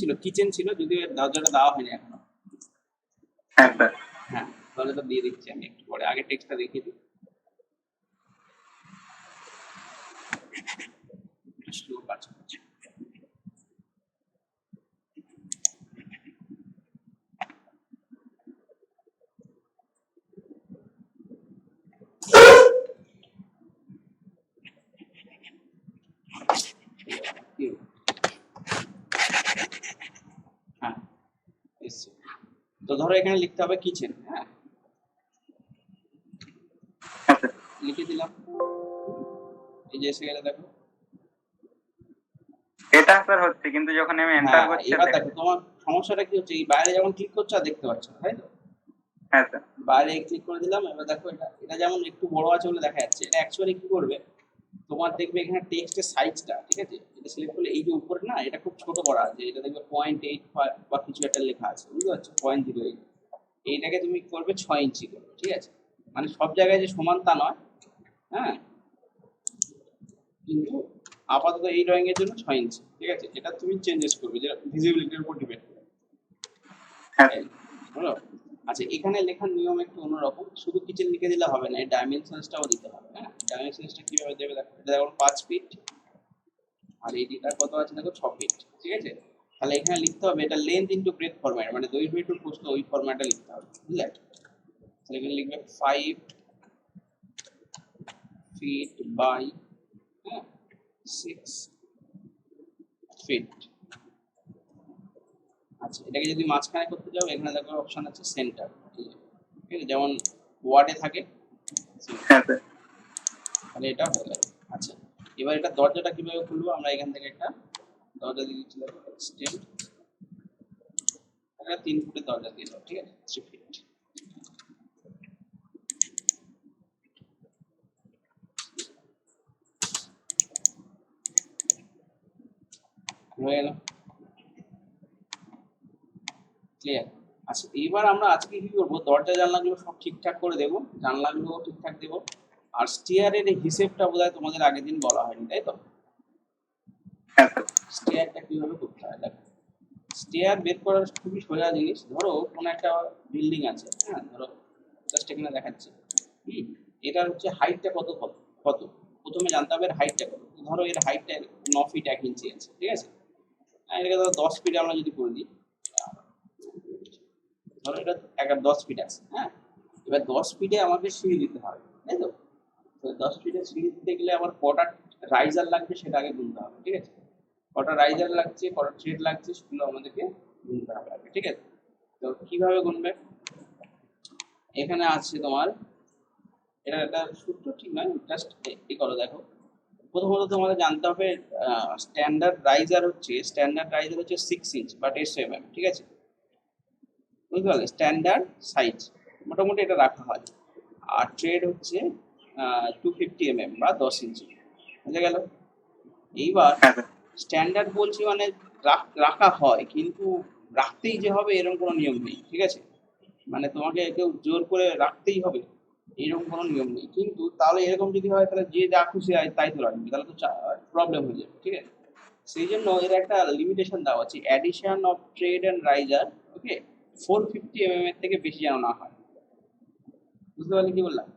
ছিল? কিচেন ছিল, যদিও এর দরজাটা দেওয়া হয়নি এখনো। হ্যাঁ স্যার। হ্যাঁ, তাহলে তো দিয়ে দিচ্ছি আমি একটু পরে, আগে টেক্সটটা দেখিয়ে দিই। স্লো কাজ করছে। হ্যাঁ, এসছে। তো ধরো এখানে লিখতে হবে কিচেন। হ্যাঁ, লিখে দিলাম, এই যে এসে গেলে দেখো। এটা স্যার হচ্ছে, কিন্তু যখন আমি এন্টার হ্যাঁ, করছি এবার দেখো তোমার সমস্যাটা কি হচ্ছে, এই বাইরে যখন ক্লিক করছো আর দেখতে পাচ্ছ না, তাই তো? হ্যাঁ স্যার। বাইরে ক্লিক করে দিলাম, এবার দেখো এটা এটা যেমন একটু বড় আছে বলে দেখা যাচ্ছে, এটা অ্যাকচুয়ালি কি করবে, তোমার দেখবে এখানে টেক্সটের সাইজটা, ঠিক আছে, এটা সিলেক্ট করলে এই যে উপরে না, এটা খুব ছোট করা আছে, এটা দেখবে 0.85 বা কিছু একটা লেখা আছে, বুঝতে পারছো, 0.08, এইটাকে তুমি কি করবে 6 ইঞ্চি করবে, ঠিক আছে। মানে সব জায়গায় যে সমান তা নয়, হ্যাঁ, কিন্তু আপাতত এই ড্রয়িং এর জন্য 6 ইঞ্চি, ঠিক আছে। এটা তুমি চেঞ্জেস করবে, যেটা ভিজিবিলিটির উপর ডিপেন্ড করে, হ্যাঁ তাই হলো। আচ্ছা, এখানে লেখার নিয়ম একটু অন্যরকম, শুধু কিচেন লিখে দিলে হবে না, এই ডাইমেনশনসটাও দিতে হবে। হ্যাঁ, ডাইমেনশনসটা কিভাবে দেবে দেখো, এটা দেখো 5 ফিট, আর এডিটার কত আছে দেখো 6 ফিট, ঠিক আছে। তাহলে এখানে লিখতে হবে এটা লেন্থ ইনটু ব্রেডথ ফরম্যাট, মানে দৈর্ঘ্য ইনটু প্রস্থ, ওই ফরম্যাটে লিখতে হবে, বুঝলে। তাহলে এখানে লিখবে 5 ফিট বাই 6 ফিট। আচ্ছা, এটাকে যদি মাঝখানে করতে যাও, এখানে দেখো অপশন আছে সেন্টার, ঠিক আছে, যেমন ওয়ার্ডে থাকে। হ্যাঁ স্যার। তাহলে এটা হয়ে গেল। আচ্ছা, এবার এটা দরজাটা কিভাবে খুলবো, আমরা এখান থেকে একটা দরজা দিয়ে দিচ্ছি, দেখো এক্সটেন্ড, একটা 3 ফুটের দরজা দিয়ে দাও, ঠিক আছে, 3 ফিট হয়ে গেল, ক্লিয়ার। আচ্ছা, এইবার আমরা আজকে কি করবো, দরজা জানলাগুলো সব ঠিকঠাক করে দেবো, জানলাগুলো ঠিকঠাক দেবো, আর স্টিয়ারের এই হিসেবটা বোধহয় তোমাদের আগের দিন বলা হয়নি, তাই তো? হ্যাঁ স্যার। স্টিয়ারটা কিভাবে করতে হয় দেখো, স্টেয়ার বের করার খুবই সোজা জিনিস। ধরো কোনো একটা বিল্ডিং আছে, হ্যাঁ, ধরো জাস্ট এখানে দেখাচ্ছি, এটার হচ্ছে হাইটটা কত কত কত প্রথমে জানতে হবে এর হাইটটা কত। ধরো এর হাইটটা 9 ফিট 1 ইঞ্চি আছে, ঠিক আছে। এটাকে ধরো 10 ফিট আমরা যদি করে দিই, ধরো এটা 10 ফিট আছে, হ্যাঁ। এবার 10 ফিটে আমাকে সিঁড়ি দিতে হবে, তাই তো? তো 10 ফিটে সিঁড়ি দিতে গেলে আমার কটা রাইজার লাগবে সেটা আগে গুনতে হবে, ঠিক আছে। কটা রাইজার লাগছে, কটা থ্রেড লাগছে, সেগুলো আমাদেরকে গুনতে হবে আগে, ঠিক আছে। তো কিভাবে গুনবে, এখানে আছে তোমার, এটা একটা সূত্র ঠিক নয়, জাস্ট এই করো দেখো। প্রথমত তোমাদের জানতে হবে স্ট্যান্ডার্ড রাইজার হচ্ছে 6 ইঞ্চ বা 150 mm, ঠিক আছে, বুঝতে পারলে, স্ট্যান্ডার্ড সাইজ মোটামুটি এটা রাখা হয়। আর ট্রেড হচ্ছে 250 mm বা 10 ইঞ্চি, বুঝে গেল। এইবার হ্যাঁ স্যার। স্ট্যান্ডার্ড বলছি মানে রাখা হয়, কিন্তু রাখতেই যে হবে এরকম কোনো নিয়ম নেই, ঠিক আছে। মানে তোমাকে কেউ জোর করে রাখতেই হবে এরকম কোনো নিয়ম নেই, কিন্তু তাহলে এরকম যদি হয় তাহলে যে যা খুশি হয় তাই তো রাখবে, তাহলে তো প্রবলেম হয়ে যাবে, ঠিক আছে। সেই জন্য এর একটা লিমিটেশন দেওয়া আছে, addition of trade and raiser, okay, 450 mm এর থেকে বেশি যেন না হয়, বুঝতে পারলে কি বললাম।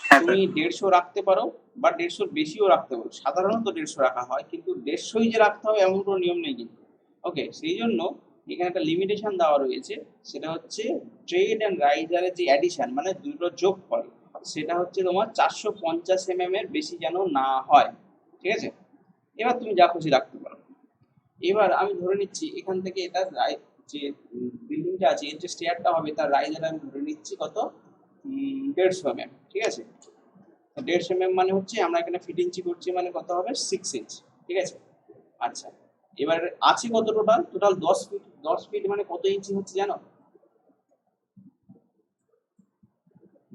হ্যাঁ তুমি স্যার। 150 রাখতে পারো বা 150-র বেশিও রাখতে পারো, সাধারণত 150 রাখা হয়, কিন্তু 150ই যে রাখতে হবে এমন কোনো নিয়ম নেই কিন্তু, ওকে। সেই জন্য এখানে একটা লিমিটেশন দেওয়া রয়েছে, সেটা হচ্ছে ট্রেড অ্যান্ড রাইজারের যে অ্যাডিশন, মানে দুটো যোগ ফল, সেটা হচ্ছে তোমার 450 mm এর বেশি যেন না হয়, ঠিক আছে। এবার তুমি যা খুশি রাখতে পারো। এবার আমি ধরে নিচ্ছি এখান থেকে এটা যে বিল্ডিংটা আছে, এর যে স্টেয়ারটা হবে তার রাইজার আমি ধরে নিচ্ছি কত, 150 mm, ঠিক আছে। 150 mm মানে হচ্ছে আমরা এখানে ফিট ইঞ্চি করছি, মানে কত হবে 6 ইঞ্চ, ঠিক আছে। আচ্ছা, এবার আছে কত, টোটাল টোটাল 10 ফিট। 10 ফিট মানে কত ইঞ্চি হচ্ছে জানো,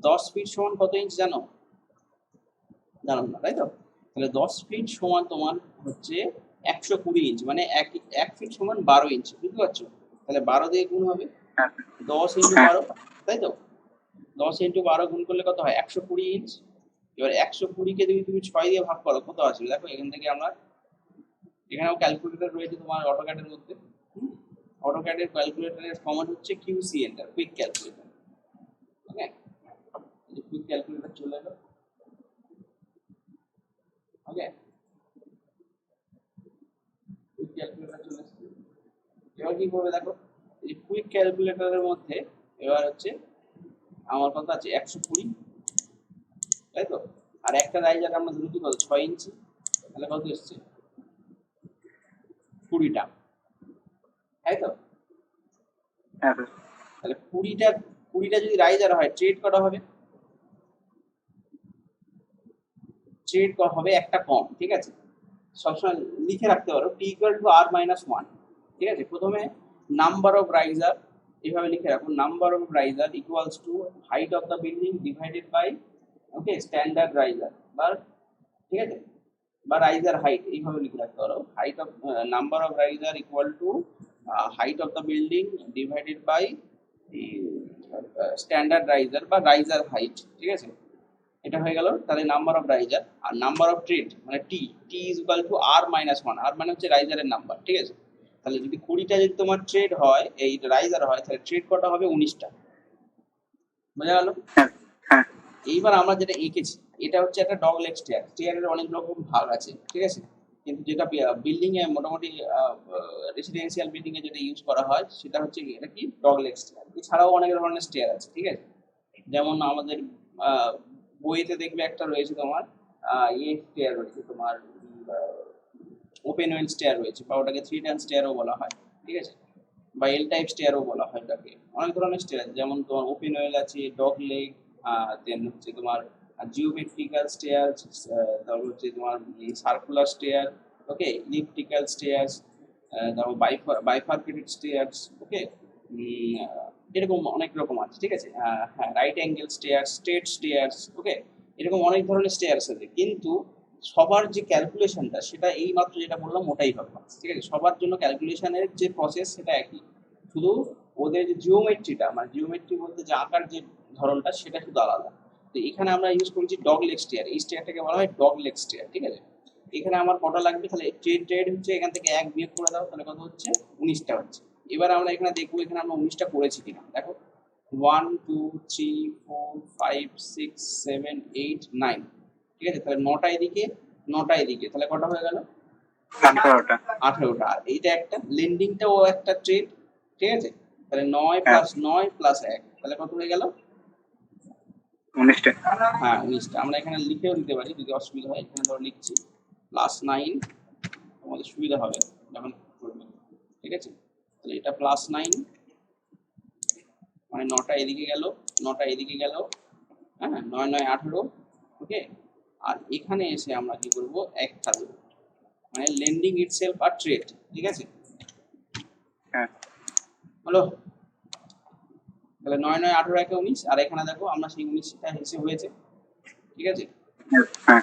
10 ফিট সমান কত ইঞ্চি জানো, জানো না তাই তো। তাহলে 10 ফিট সমান তোমার হচ্ছে 120 ইঞ্চি, মানে এক ফিট সমান 12 ইঞ্চি, বুঝতে পারছো। তাহলে 12 দিয়ে গুণ হবে, হ্যাঁ 10 ইন্টু হ্যাঁ 12, তাই তো। 10 ইন্টু 12 গুণ করলে কত হয়, 120 ইঞ্চ। এবার 120-কে যদি তুমি 6 দিয়ে ভাগ করো কত আসবে দেখো, এখান থেকে আমরা এখানেও ক্যালকুলেটর রয়েছে তোমার অটোক্যাডের মধ্যে। অটোক্যাডের ক্যালকুলেটরের কমান্ড হচ্ছে কিউসি এন্টার, কুইক ক্যালকুলেটর। ওকে, এই কুইক ক্যালকুলেটর চলে এলো। ওকে, কুইক ক্যালকুলেটর চলে এসেছে। এবার কি করবে দেখো, এই কুইক ক্যালকুলেটরের মধ্যে এবার হচ্ছে আমার কথা আছে 120, তাই তো? আর একটা রাইজার আমরা ধরেছি কত, 6 ইঞ্চি, তাহলে কত এসছে 20টা, তাই তো? হ্যাঁ স্যার। তাহলে 20টা যদি রাইজার হয়, ট্রেড করা হবে, ট্রেড হবে একটা কম, ঠিক আছে? সবসময় লিখে রাখতে পারো T equal to R minus one, ঠিক আছে? প্রথমে নাম্বার অফ রাইজার, এইভাবে লিখে রাখো, number of riser equals to height of the building divided by, okay, standard riser, বা, ঠিক আছে, বা রাইজার হাইট, এইভাবে লিখে রাখতে পারো, height of number of riser equal to height of the building divided by standard riser বা riser height, ঠিক আছে? এটা হয়ে গেল তাহলে নাম্বার অফ রাইজার। আর নাম্বার অফ ট্রেড মানে T, T is equal to R minus one, R মানে হচ্ছে রাইজারের নাম্বার, ঠিক আছে? তাহলে যদি 20টা যদি তোমার ট্রেড হয়, এই রাইজার হয়, তাহলে ট্রেড কটা হবে 19টা, বোঝা গেল? হ্যাঁ হ্যাঁ এইবার আমরা যেটা এঁকেছি, এটা হচ্ছে একটা ডগ লেগ স্টেয়ার। স্টেয়ারের অনেক রকম ভাগ আছে, ঠিক আছে? কিন্তু যেটা বিল্ডিং এ মোটামুটি রেসিডেন্সিয়াল বিল্ডিং এ যেটা ইউজ করা হয় সেটা হচ্ছে কি, এটা কি ডগ লেগ স্টেয়ার। এছাড়াও অনেক ধরনের স্টেয়ার আছে, ঠিক আছে? যেমন আমাদের আহ, বইতে দেখবে একটা রয়েছে তোমার ইয়ে স্টেয়ার রয়েছে তোমার, ওপেন ওয়েল স্টেয়ার রয়েছে, বা ওটাকে 3 টান স্টেয়ারও বলা হয়, ঠিক আছে? বা এল টাইপ স্টেয়ারও বলা হয় এটাকে। অনেক ধরনের স্টেয়ার আছে, যেমন তোমার ওপেন ওয়েল আছে, ডগ লেগ, দেন হচ্ছে তোমার জিওমেট্রিক্যাল স্টেয়ার, তারপর হচ্ছে তোমার সার্কুলার স্টেয়ার, ওকে, ইলিপ্টিক্যাল স্টেয়ার্স, তারপর বাইফার্কেটেড স্টেয়ার্স, ওকে, এরকম অনেক রকম আছে, ঠিক আছে? হ্যাঁ, right angle stair, straight stairs, okay, এরকম অনেক ধরনের স্টেয়ার্স আছে, কিন্তু সবার যে ক্যালকুলেশনটা সেটা এই মাত্র যেটা বললাম ওটাই হবে, ঠিক আছে? সবার জন্য ক্যালকুলেশনের যে প্রসেস সেটা একই, শুধু ওদের যে জিওমেট্রিটা, মানে জিওমেট্রি বলতে যে আঁকার যে ধরনটা সেটা শুধু আলাদা। তো এখানে আমরা ইউজ করেছি ডগ লেগ স্টেয়ার, এই স্টেয়ারটাকে বলা হয় ডগ লেগ স্টেয়ার, ঠিক আছে? এখানে আমার কটা লাগবে, তাহলে ট্রেড ট্রেড হচ্ছে, এখান থেকে 1 বিয়োগ করে দাও, তাহলে কত হচ্ছে 19টা হচ্ছে। এবার আমরা এখানে দেখবো এখানে আমরা 19টা করেছি কিনা, দেখো 1 2 3 4 5 6 7 8 9, ঠিক আছে? তাহলে 9টা এদিকে, 9টা এদিকে, তাহলে কটা হয়ে গেল 18টা। 18টা। আর এইটা একটা লেন্ডিংটাও একটা ট্রেড, ঠিক আছে? তাহলে 9 হ্যাঁ প্লাস 9 প্লাস 1, তাহলে কত হয়ে গেল? 19টা। হ্যাঁ 19টা। আমরা এখানে লিখেও দিতে পারি যদি অসুবিধা হয়, এখানে ধরো লিখছি প্লাস 9, তোমাদের সুবিধা হবে যখন করবে, ঠিক আছে? তাহলে এটা প্লাস 9, মানে 9টা এদিকে গেল, 9টা এদিকে গেল, হ্যাঁ, 9 9 18, ওকে। আর এখানে এসে আমরা কি করব, একটা দেবো, মানে লেন্ডিং ইটসেলফ আর ট্রেড, ঠিক আছে? হ্যাঁ হলো, তাহলে 9 9 18 একে 19, আর এখানে দেখো আমরা সেই 19টা হিসেব হয়েছে, ঠিক আছে? হ্যাঁ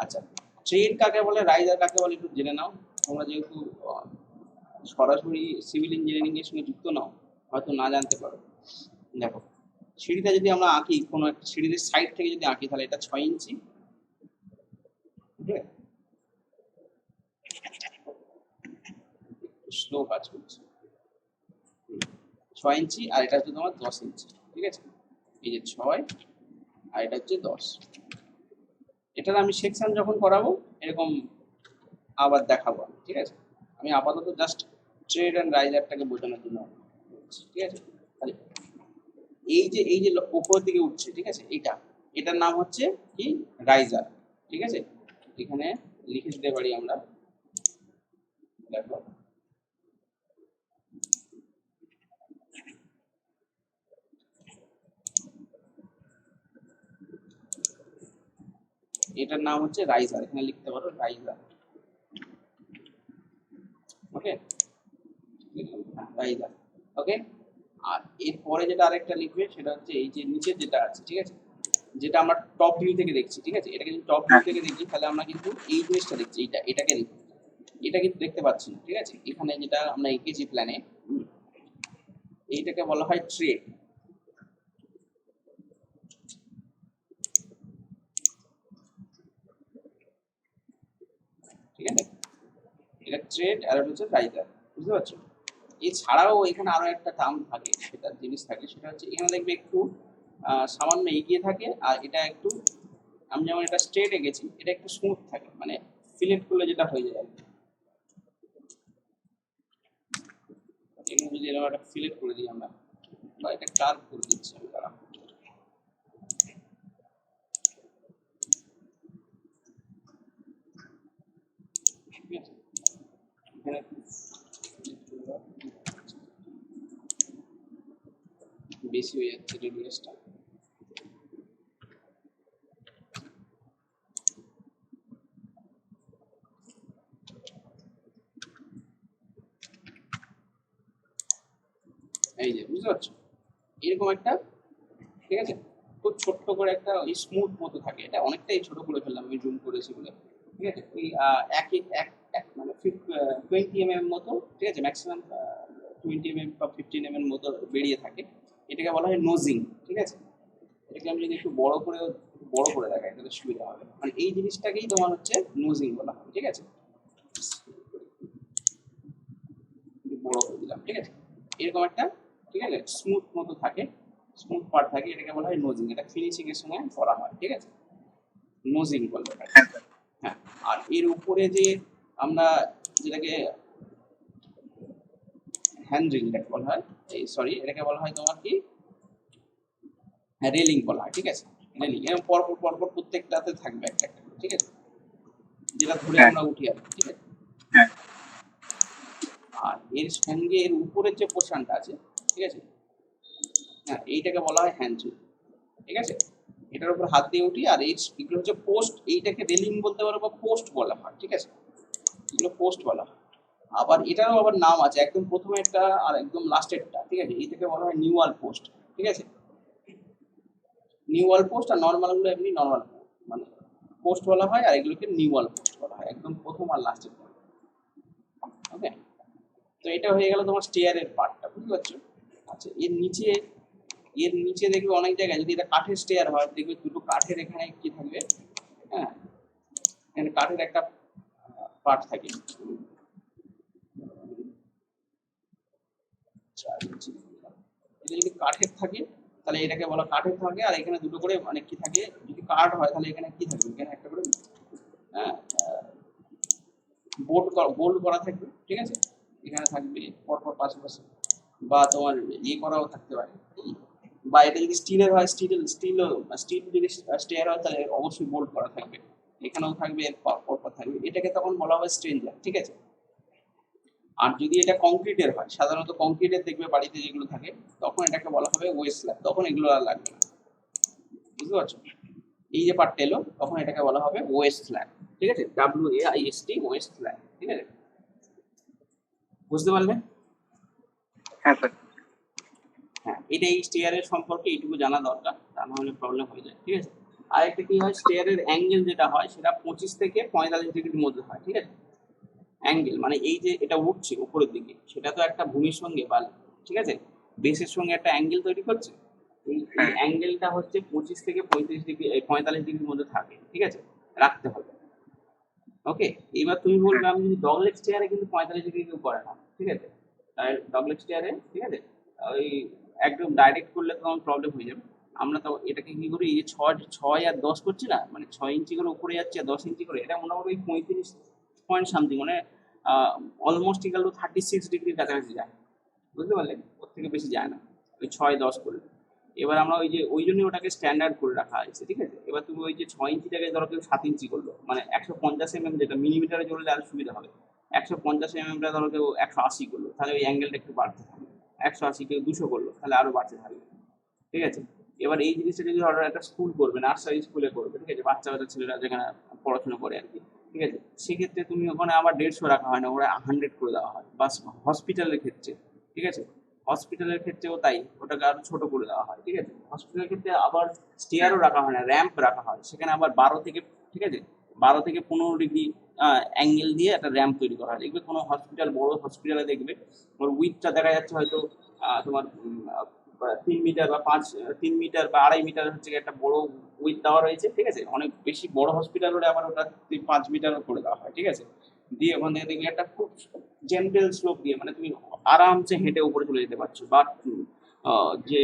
আচ্ছা, ট্রেড কাকে বলে, রাইজার কাকে বলে একটু জেনে নাও। তোমরা যেহেতু সরাসরি সিভিল ইঞ্জিনিয়ারিং এর সঙ্গে যুক্ত নাও, হয়তো না জানতে পারো। দেখো, সিঁড়িটা যদি আমরা আঁকি, কোনো একটা সিঁড়ির সাইড থেকে যদি আঁকি, তাহলে এটা 6 ইঞ্চি, ঠিক আছে? স্লো কাজ করছে, 6 ইঞ্চি, আর এটা হচ্ছে তোমার 10 ইঞ্চি, ঠিক আছে? এই যে 6 আর এটা হচ্ছে 10। এটার আমি সেকশন যখন করাবো এরকম আবার দেখাবো আমি, ঠিক আছে? আমি আপাতত জাস্ট ট্রেড অ্যান্ড রাইজারটাকে বোঝানোর জন্য বলছি, ঠিক আছে? তাহলে এই যে উপর দিকে উঠছে, ঠিক আছে, এটার নাম হচ্ছে কি, রাইজার, ঠিক আছে? এখানে লিখে দিতে পারি আমরা, দেখো এটার নাম হচ্ছে রাইজার, এখানে লিখতে পারো রাইজার, ওকে, রাইজার, ওকে। আর এরপরে যেটা আরেকটা লিখবে সেটা হচ্ছে এই যে নিচে যেটা আছে, ঠিক আছে, যেটা আমরা টপ ভিউ থেকে দেখছি, ঠিক আছে? এটাকে যদি টপ ভিউ থেকে দেখি তাহলে আমরা কিন্তু এই জিনিসটা দেখছি, এটাকে দেখি, এটা কিন্তু দেখতে পাচ্ছি না, ঠিক আছে? এখানে যেটা আমরা এঁকেছি প্ল্যানে, এইটাকে বলা হয় ট্রেড, ঠিক আছে? এটা ট্রেড আর এটা হচ্ছে রাইটার, বুঝতে পারছো? এছাড়াও এখানে আরো একটা টার্ম থাকে, সেটা জিনিস থাকে, সেটা হচ্ছে এখানে দেখবে একটু সামান্য এগিয়ে থাকে, আর এটা একটু, আমি যেমন এটা স্ট্রেট এঁকেছি, এটা একটু স্মুথ থাকে, মানে ফিলেট করলে যেটা হয়ে যায় আর কি। এখানে যদি এরকম একটা ফিলেট করে দিই আমরা, বা এটা কার্ভ করে দিচ্ছি আমি, তারা ঠিক আছে, এখানে বেশি হয়ে যাচ্ছে রেডিয়াসটা। এই যে বুঝতে পারছো, এরকম একটা, ঠিক আছে, খুব ছোট্ট করে একটা ওই স্মুথ মতো থাকে, এটা অনেকটাই ছোট করে ফেললাম আমি জুম করেছি বলে, ঠিক আছে। ওই এক এক এক এক মানে 20 mm মতো, ঠিক আছে, ম্যাক্সিমাম 20 mm বা 15 mm মতো বেরিয়ে থাকে, এটাকে বলা হয় নোজিং, ঠিক আছে। এটাকে আমি যদি একটু বড় করে দেখাই তাহলে সুবিধা হবে, মানে এই জিনিসটাকেই তোমার হচ্ছে নোজিং বলা হয়, ঠিক আছে। একটু বড় করে দিলাম, ঠিক আছে, এরকম একটা, ঠিক আছে, স্মুথ মতো থাকে, স্মুথ পার্ট থাকে, এটাকে বলা হয় নোজিং, এটা ফিনিশিং এর সময় করা হয়, ঠিক আছে, নোজিং বলে এটাকে। হ্যাঁ স্যার। হ্যাঁ, আর এর উপরে যে আমরা যেটাকে হ্যান্ড রিল এটাকে বলা হয়, এই সরি এটাকে বলা হয় তোমার কি, হ্যাঁ রেলিং বলা হয়, ঠিক আছে, রেলিং এরকম পরপর প্রত্যেকটাতে থাকবে একটা একটা করে, ঠিক আছে, যেটা ধরে হ্যাঁ আমরা উঠি আর কি, ঠিক আছে। হ্যাঁ আর এর সঙ্গে এর উপরের যে পোর্শনটা আছে, ঠিক আছে, হ্যাঁ এইটাকে বলা হয় হ্যান্ড রিল, ঠিক আছে, এটার উপর হাত দিয়ে উঠি, আর এই এগুলো হচ্ছে পোস্ট, এইটাকে রেলিং বলতে পারো বা পোস্ট বলা হয়, ঠিক আছে, এগুলো পোস্ট বলা হয়। আবার এটারও আবার নাম আছে, একদম প্রথমে একটা আর একদম লাস্টেরটা, ঠিক আছে, এইটাকে বলা হয় নিউয়াল পোস্ট, ঠিক আছে, নিউয়াল পোস্ট আর নর্মাল গুলো এমনি নর্মাল মানে পোস্ট বলা হয়, আর এগুলোকে নিউয়াল পোস্ট বলা হয়, একদম প্রথম আর লাস্টের। ওকে, তো এটা হয়ে গেল তোমার স্টেয়ারের পার্টটা, বুঝতে পারছো? আচ্ছা, এর নিচে দেখবে অনেক জায়গায়, যদি এটা কাঠের স্টেয়ার হয় দেখবে দুটো কাঠের এখানে কি থাকবে, হ্যাঁ, এখানে কাঠের একটা পার্ট থাকে, 4 ইঞ্চি, এটা যদি কাঠের থাকে তাহলে এটাকে বলা কাঠের থাকে, আর এখানে দুটো করে মানে কি থাকে, যদি কাঠ হয় তাহলে এখানে কি থাকবে, এখানে একটা করে, হ্যাঁ, বোল্ড করা থাকবে, ঠিক আছে, এখানে থাকবে পরপর পাশাপাশি, বা তোমার ইয়ে করাও থাকতে পারে, বা এটা যদি স্টিলের হয়, স্টিল যদি স্টেয়ার হয় তাহলে অবশ্যই বোল্ড করা থাকবে, এখানেও থাকবে, এর পরপর থাকবে, এটাকে তখন বলা হয় স্ট্রেঞ্জার, ঠিক আছে। আর যদি এটা কংক্রিটের হয়, সাধারণত কংক্রিটের দেখবে বাড়িতে যেগুলো থাকে, তখন এটাকে বলা হবে ওয়েস্ট স্ল্যাব, তখন এগুলো আর লাগবে না, বুঝতে পারছো? এই যে পার্টটা এলো তখন এটাকে বলা হবে ওয়েস্ট স্ল্যাব, ঠিক আছে, WAIST ওয়েস্ট স্ল্যাব, ঠিক আছে, বুঝতে পারলে? হ্যাঁ স্যার। হ্যাঁ, এটা এই স্টেয়ারের সম্পর্কে এইটুকু জানা দরকার, তা না হলে প্রবলেম হয়ে যায়, ঠিক আছে। আর একটা কি হয়, স্টেয়ারের অ্যাঙ্গেল যেটা হয় সেটা 25 থেকে 45 ডিগ্রির মধ্যে হয়, ঠিক আছে, অ্যাঙ্গেল মানে এই যে এটা উঠছে উপরের দিকে, সেটা তো একটা ভূমির সঙ্গে বা, ঠিক আছে, বেসের সঙ্গে একটা অ্যাঙ্গেল তৈরি করছে, এই হ্যাঁ অ্যাঙ্গেলটা হচ্ছে 25 থেকে 35 ডিগ্রি 45 ডিগ্রির মধ্যে থাকে, ঠিক আছে, রাখতে হবে। ওকে, এবার তুমি হ্যাঁ বলবে আমি যদি ডগলেগ স্টেয়ারে কিন্তু 45 ডিগ্রি কেউ করে না, ঠিক আছে, তাই ডগলেগ স্টেয়ারে, ঠিক আছে, ওই একদম ডাইরেক্ট করলে তখন প্রবলেম হয়ে যাবে। আমরা তো এটাকে কি করি, এই যে 6 আর 10 করছি না, মানে 6 ইঞ্চি করে উপরে যাচ্ছে আর 10 ইঞ্চি করে, এটা মোটামুটি 35 পয়েন্ট সামথিং, মানে অলমোস্ট ইকাল টু 36 ডিগ্রির কাছাকাছি যায়, বুঝতে পারলে, ওর থেকে বেশি যায় না ওই 6-10 করলে। এবার আমরা ওই যে ওই জন্য ওটাকে স্ট্যান্ডার্ড করে রাখা হয়েছে, ঠিক আছে। এবার তুমি ওই যে 6 ইঞ্চি জায়গায় ধরো কেউ 7 ইঞ্চি করলো, মানে 150 mm, যেটা মিলিমিটারে চললে আরো সুবিধা হবে, 150 mmটা ধরো কেউ 180 করলো, তাহলে ওই অ্যাঙ্গেলটা একটু বাড়তে থাকবে, 180 কেউ 200 করলো তাহলে আরো বাড়তে থাকবে, ঠিক আছে। এবার এই জিনিসটা যদি ধরো একটা স্কুল করবে, নার্সারি স্কুলে করবে, ঠিক আছে, বাচ্চা বাচ্চা ছেলেরা যেখানে পড়াশোনা করে আর কি, ঠিক আছে, সেক্ষেত্রে তুমি ওখানে আবার 150 রাখা হয় না, ওরা 100 করে দেওয়া হয়, বাস হসপিটালের ক্ষেত্রে, ঠিক আছে, হসপিটালের ক্ষেত্রেও তাই, ওটাকে আরো ছোট করে দেওয়া হয়, ঠিক আছে। হসপিটালের ক্ষেত্রে আবার স্টেয়ারও রাখা হয় না, র্যাম্প রাখা হয়, সেখানে আবার 12 থেকে, ঠিক আছে, 12 থেকে 15 ডিগ্রি অ্যাঙ্গেল দিয়ে একটা র্যাম্প তৈরি করা হয়। দেখবে কোনো হসপিটাল, বড় হসপিটালে দেখবে ওর উইথটা দেখা যাচ্ছে হয়তো তোমার 3 মিটার বা 3 মিটার বা 2.5 মিটার হচ্ছে গিয়ে একটা বড় উইথ দেওয়া রয়েছে, ঠিক আছে, অনেক বেশি বড় হসপিটাল হলে আবার ওটা 5 মিটারও করে দেওয়া হয়, ঠিক আছে। দিয়ে ওখান থেকে দেখবি একটা খুব জেন্টেল স্লোপ দিয়ে মানে তুমি আরামসে হেঁটে উপরে চলে যেতে পারছো। বা যে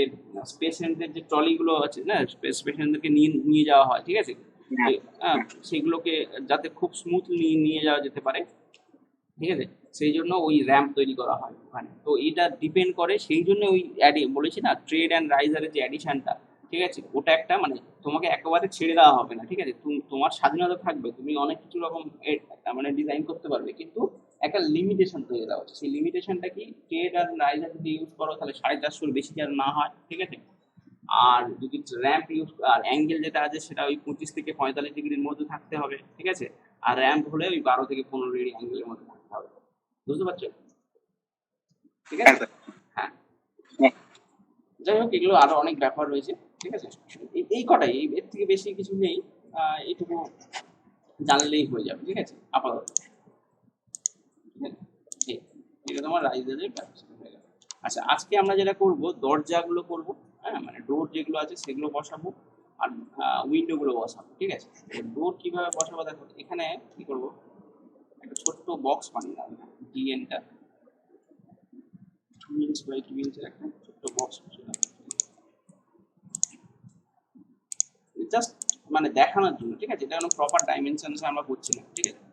পেশেন্টদের যে ট্রলিগুলো আছে না, পেশেন্টদেরকে নিয়ে নিয়ে যাওয়া হয়, ঠিক আছে, হ্যাঁ সেগুলোকে যাতে খুব স্মুথলি নিয়ে যাওয়া যেতে পারে, ঠিক আছে, সেই জন্য ওই র্যাম্প তৈরি করা হয় ওখানে। তো এটা ডিপেন্ড করে, সেই জন্য ওই বলেছি না ট্রেড অ্যান্ড রাইজারের যে অ্যাডিশনটা, ঠিক আছে, ওটা একটা মানে তোমাকে একেবারে ছেড়ে দেওয়া হবে না, ঠিক আছে, তোমার স্বাধীনতা থাকবে, তুমি অনেক কিছু রকম মানে ডিজাইন করতে পারবে, কিন্তু একটা লিমিটেশন তৈরি দেওয়া হচ্ছে। সেই লিমিটেশনটা কি, ট্রেড আর রাইজার যদি ইউজ করো তাহলে 450-র বেশি যেন না হয়, ঠিক আছে। আর যদি র্যাম্প ইউজ আর অ্যাঙ্গেল যেটা আছে সেটা ওই 25 থেকে 45 ডিগ্রির মধ্যে থাকতে হবে, ঠিক আছে। আর র্যাম্প হলে ওই 12 থেকে 15 ডিগ্রি অ্যাঙ্গেলের মধ্যে থাকতে হবে। বুঝতে পারছো? ঠিক হ্যাঁ আছে। স্যার। হ্যাঁ, হ্যাঁ যাই হোক, এগুলো আরো অনেক ব্যাপার রয়েছে, ঠিক আছে। এই কটাই, এর থেকে বেশি কিছু নেই। এইটুকু জানলেই হয়ে যাবে, ঠিক আছে, আপাতত। ঠিক আছে? এটা তোমার রাইজারের ব্যবস্থা হয়ে গেল। আচ্ছা, আজকে আমরা যেটা করব, দরজাগুলো করব, হ্যাঁ, মানে ডোর যেগুলো আছে সেগুলো বসাবো, আর উইন্ডো গুলো বসাবো, ঠিক আছে। ডোর কিভাবে বসাবো দেখো, এখানে কি করব, একটা ছোট্ট বক্স বানিয়ে নেবো, ডিএনটা 2 ইঞ্চ বাই 2 ইঞ্চের একটা ছোট্ট বক্স বসালাম, জাস্ট মানে দেখানোর জন্য, ঠিক আছে, এটা কোনো প্রপার ডাইমেনশনসে আমরা করছি না, ঠিক আছে,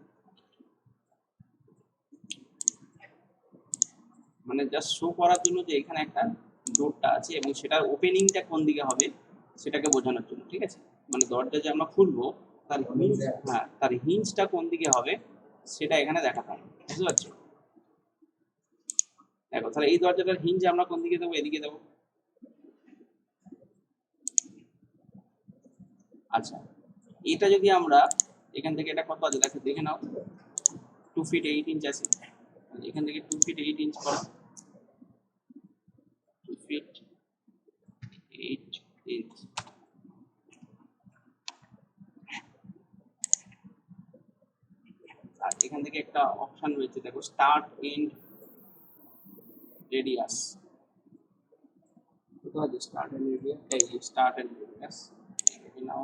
মানে জাস্ট শো করার জন্য যে এখানে একটা ডোরটা আছে এবং সেটার ওপেনিংটা কোন দিকে হবে সেটাকে বোঝানোর জন্য, ঠিক আছে। মানে দরজা যে আমরা খুলবো তার হিঞ্জ, হ্যাঁ, তার হিঞ্জটা কোন দিকে হবে সেটা এখানে দেখাতে হবে। বুঝতে পারছো? দেখো, তাহলে এই দরজাটার হিঞ্জ আমরা কোন দিকে দেবো, এদিকে দেবো। আচ্ছা, এটা যদি আমরা এখান থেকে, এটা কত আছে দেখো, দেখে নাও, 2 ফিট 8 ইঞ্চ আছে, এখান থেকে 2 ফিট 8 ইঞ্চ করো, 2 ফিট 8 ইঞ্চ। আর এখান থেকে একটা অপশন রয়েছে দেখো, স্টার্ট এন্ড রেডিয়াস। কোথাও আছে স্টার্ট এন্ড রেডিয়াস? এই start end radius, now,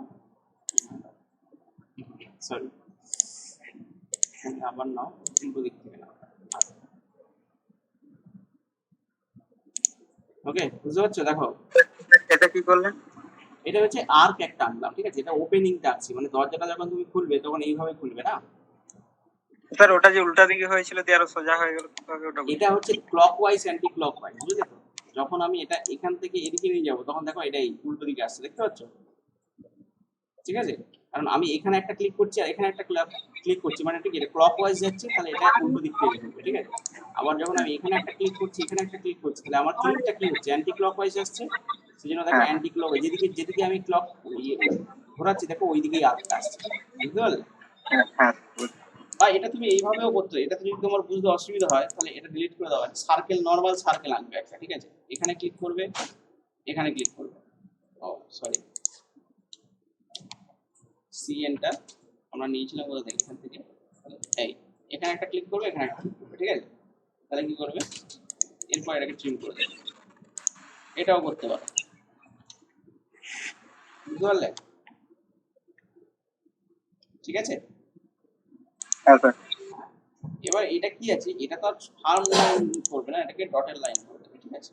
sorry, আবার নাও, উল্টো দিক থেকে নাও। ওকে, বুঝতে পারছো? দেখো, এটা কি করলেন? এটা হচ্ছে আর্ক একটা আনলাম, ঠিক আছে, এটা ওপেনিংটা আছে, মানে দরজাটা যখন তুমি খুলবে তখন এইভাবে খুলবে না। স্যার ওটা যে উল্টা দিকে হয়েছিল দিয়ে আরো সোজা হয়ে গেল কিভাবে ওটা এটা হচ্ছে ক্লকওয়াইজ অ্যান্টি ক্লকওয়াইজ, বুঝলে তো? যখন আমি এটা এখান থেকে এদিকে নিয়ে যাবো তখন দেখো এটাই উল্টো দিকে আসছে, দেখতে পাচ্ছ? ঠিক আছে, কারণ আমি এখানে একটা ক্লিক করছি আর এখানে একটা ক্লিক করছি, মানে ঠিক এটা ক্লকওয়াইজ যাচ্ছে, তাহলে এটা উল্টো দিক থেকে ঘুরবে, ঠিক আছে। আবার যখন আমি এখানে একটা ক্লিক করছি, এখানে একটা ক্লিক করছি, তাহলে আমার ক্লিকটা কি হচ্ছে, অ্যান্টি ক্লকওয়াইজ আসছে। সেই জন্য দেখো হ্যাঁ অ্যান্টি ক্লক, যেদিকে যেদিকে আমি ক্লক ঘোরাচ্ছি দেখো ওই দিকেই আর্কটা আসছে। বুঝতে পারলে? হ্যাঁ হ্যাঁ বা এটা তুমি এইভাবেও করতে, এটা যদি তোমার বুঝতে অসুবিধা হয় তাহলে এটা ডিলিট করে দাও, সার্কেল, নর্মাল সার্কেল আনবে একটা, ঠিক আছে, এখানে ক্লিক করবে, এখানে ক্লিক করবে, ও সরি, সি এন্টার আমরা নিয়েছিলাম কোথা থেকে, এখান থেকে, এই এখানে একটা ক্লিক করবে, এখানে একটা ক্লিক করবে, ঠিক আছে। তাহলে কি করবে, এরপর এটাকে ট্রিম করে দেবে, এটাও করতে পারো। বুঝতে পারলে? ঠিক আছে। হ্যাঁ স্যার। এবার এটা কি আছে, এটা তো আর ফার্ম লাইন করবে না, এটাকে ডটের লাইন করে দেবে, ঠিক আছে,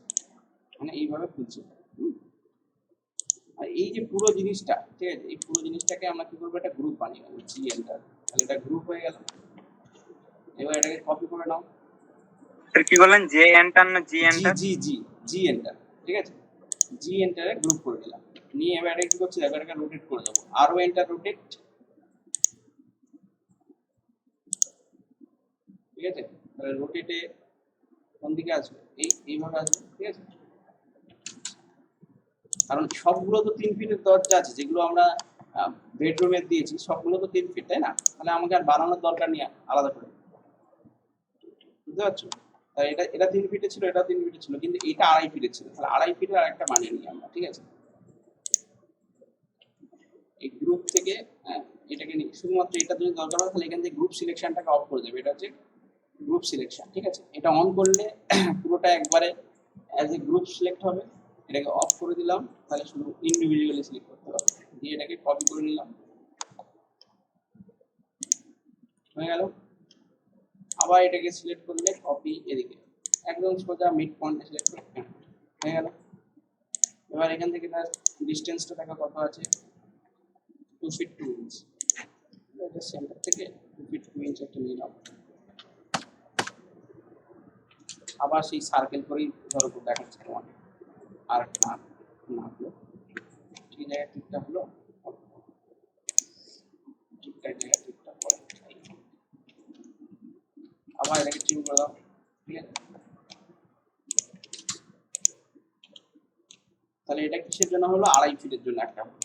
মানে এইভাবে খুলছে। আর এই যে পুরো জিনিসটা, ঠিক আছে, এই পুরো জিনিসটাকে আমরা কি করবো, একটা গ্রুপ বানিয়ে নেবো, জি এন্টার, তাহলে এটা গ্রুপ হয়ে গেল। এবার এটাকে কপি করে নাও, স্যার কি বললেন, জে এন্টার না জি জি এন্টার? জি জি জি এন্টার, ঠিক আছে, জি এন্টারে গ্রুপ করে দিলাম। নিয়ে এবার এটা কি করছি দেখো, এটাকে রোটেট করে দেবো, আরও এন্টার রোটেট, ঠিক আছে। তাহলে রোটেটে কোন দিকে আসবে, এইভাবে আসবে, ঠিক আছে। কারণ সবগুলো তো 3 ফিটের দরজা আছে, যেগুলো আমরা বেডরুমে দিয়েছি সবগুলো তো 3 ফিট, তাই না? তাহলে আমাকে আর বানানোর দরকার নেই আলাদা করে। বুঝতে পারছো? তাই এটা এটা 3 ফিটে ছিল, এটা 3 ফিটে ছিল, কিন্তু এটা 2.5 ফিটে ছিল, তাহলে 2.5 ফিটের আর একটা বানিয়ে নিই আমরা, ঠিক আছে। এই গ্রুপ থেকে, হ্যাঁ, এটাকে নিই, শুধুমাত্র এটা যদি দরকার হয় তাহলে এখান থেকে গ্রুপ সিলেকশনটাকে অফ করে দেবে, এটা হচ্ছে গ্রুপ সিলেকশন, ঠিক আছে। এটা অন করলে পুরোটা একবারে অ্যাজ এ গ্রুপ সিলেক্ট হবে। এটাকে অফ করে দিলাম, তাহলে শুধু ইন্ডিভিজুয়ালি সিলেক্ট করতে হবে। দিয়ে এটাকে কপি করে নিলাম, হয়ে গেল। আবার এটাকে সিলেক্ট করলে কপি এদিকে একদম সোজা মিড পয়েন্টে সিলেক্ট করে হয়ে গেল। এবার এখান থেকে তার ডিস্টেন্সটা দেখা কত আছে, 2 ফিট 2 ইঞ্চ। এটা সেন্টার থেকে 2 ফিট 2 ইঞ্চ একটা নিলাম। আবার সেই সার্কেল করেই ধরো দেখাচ্ছে তোমাকে আর না না হলো ঠিক জায়গায় ঠিকঠাক হলো, ঠিকঠাক জায়গায় ঠিকঠাক করে আবার এটাকে ট্রিম করে দাও। ঠিক আছে, তাহলে এটা কিসের জন্য হলো, 2.5 ফিটের জন্য একটা হলো।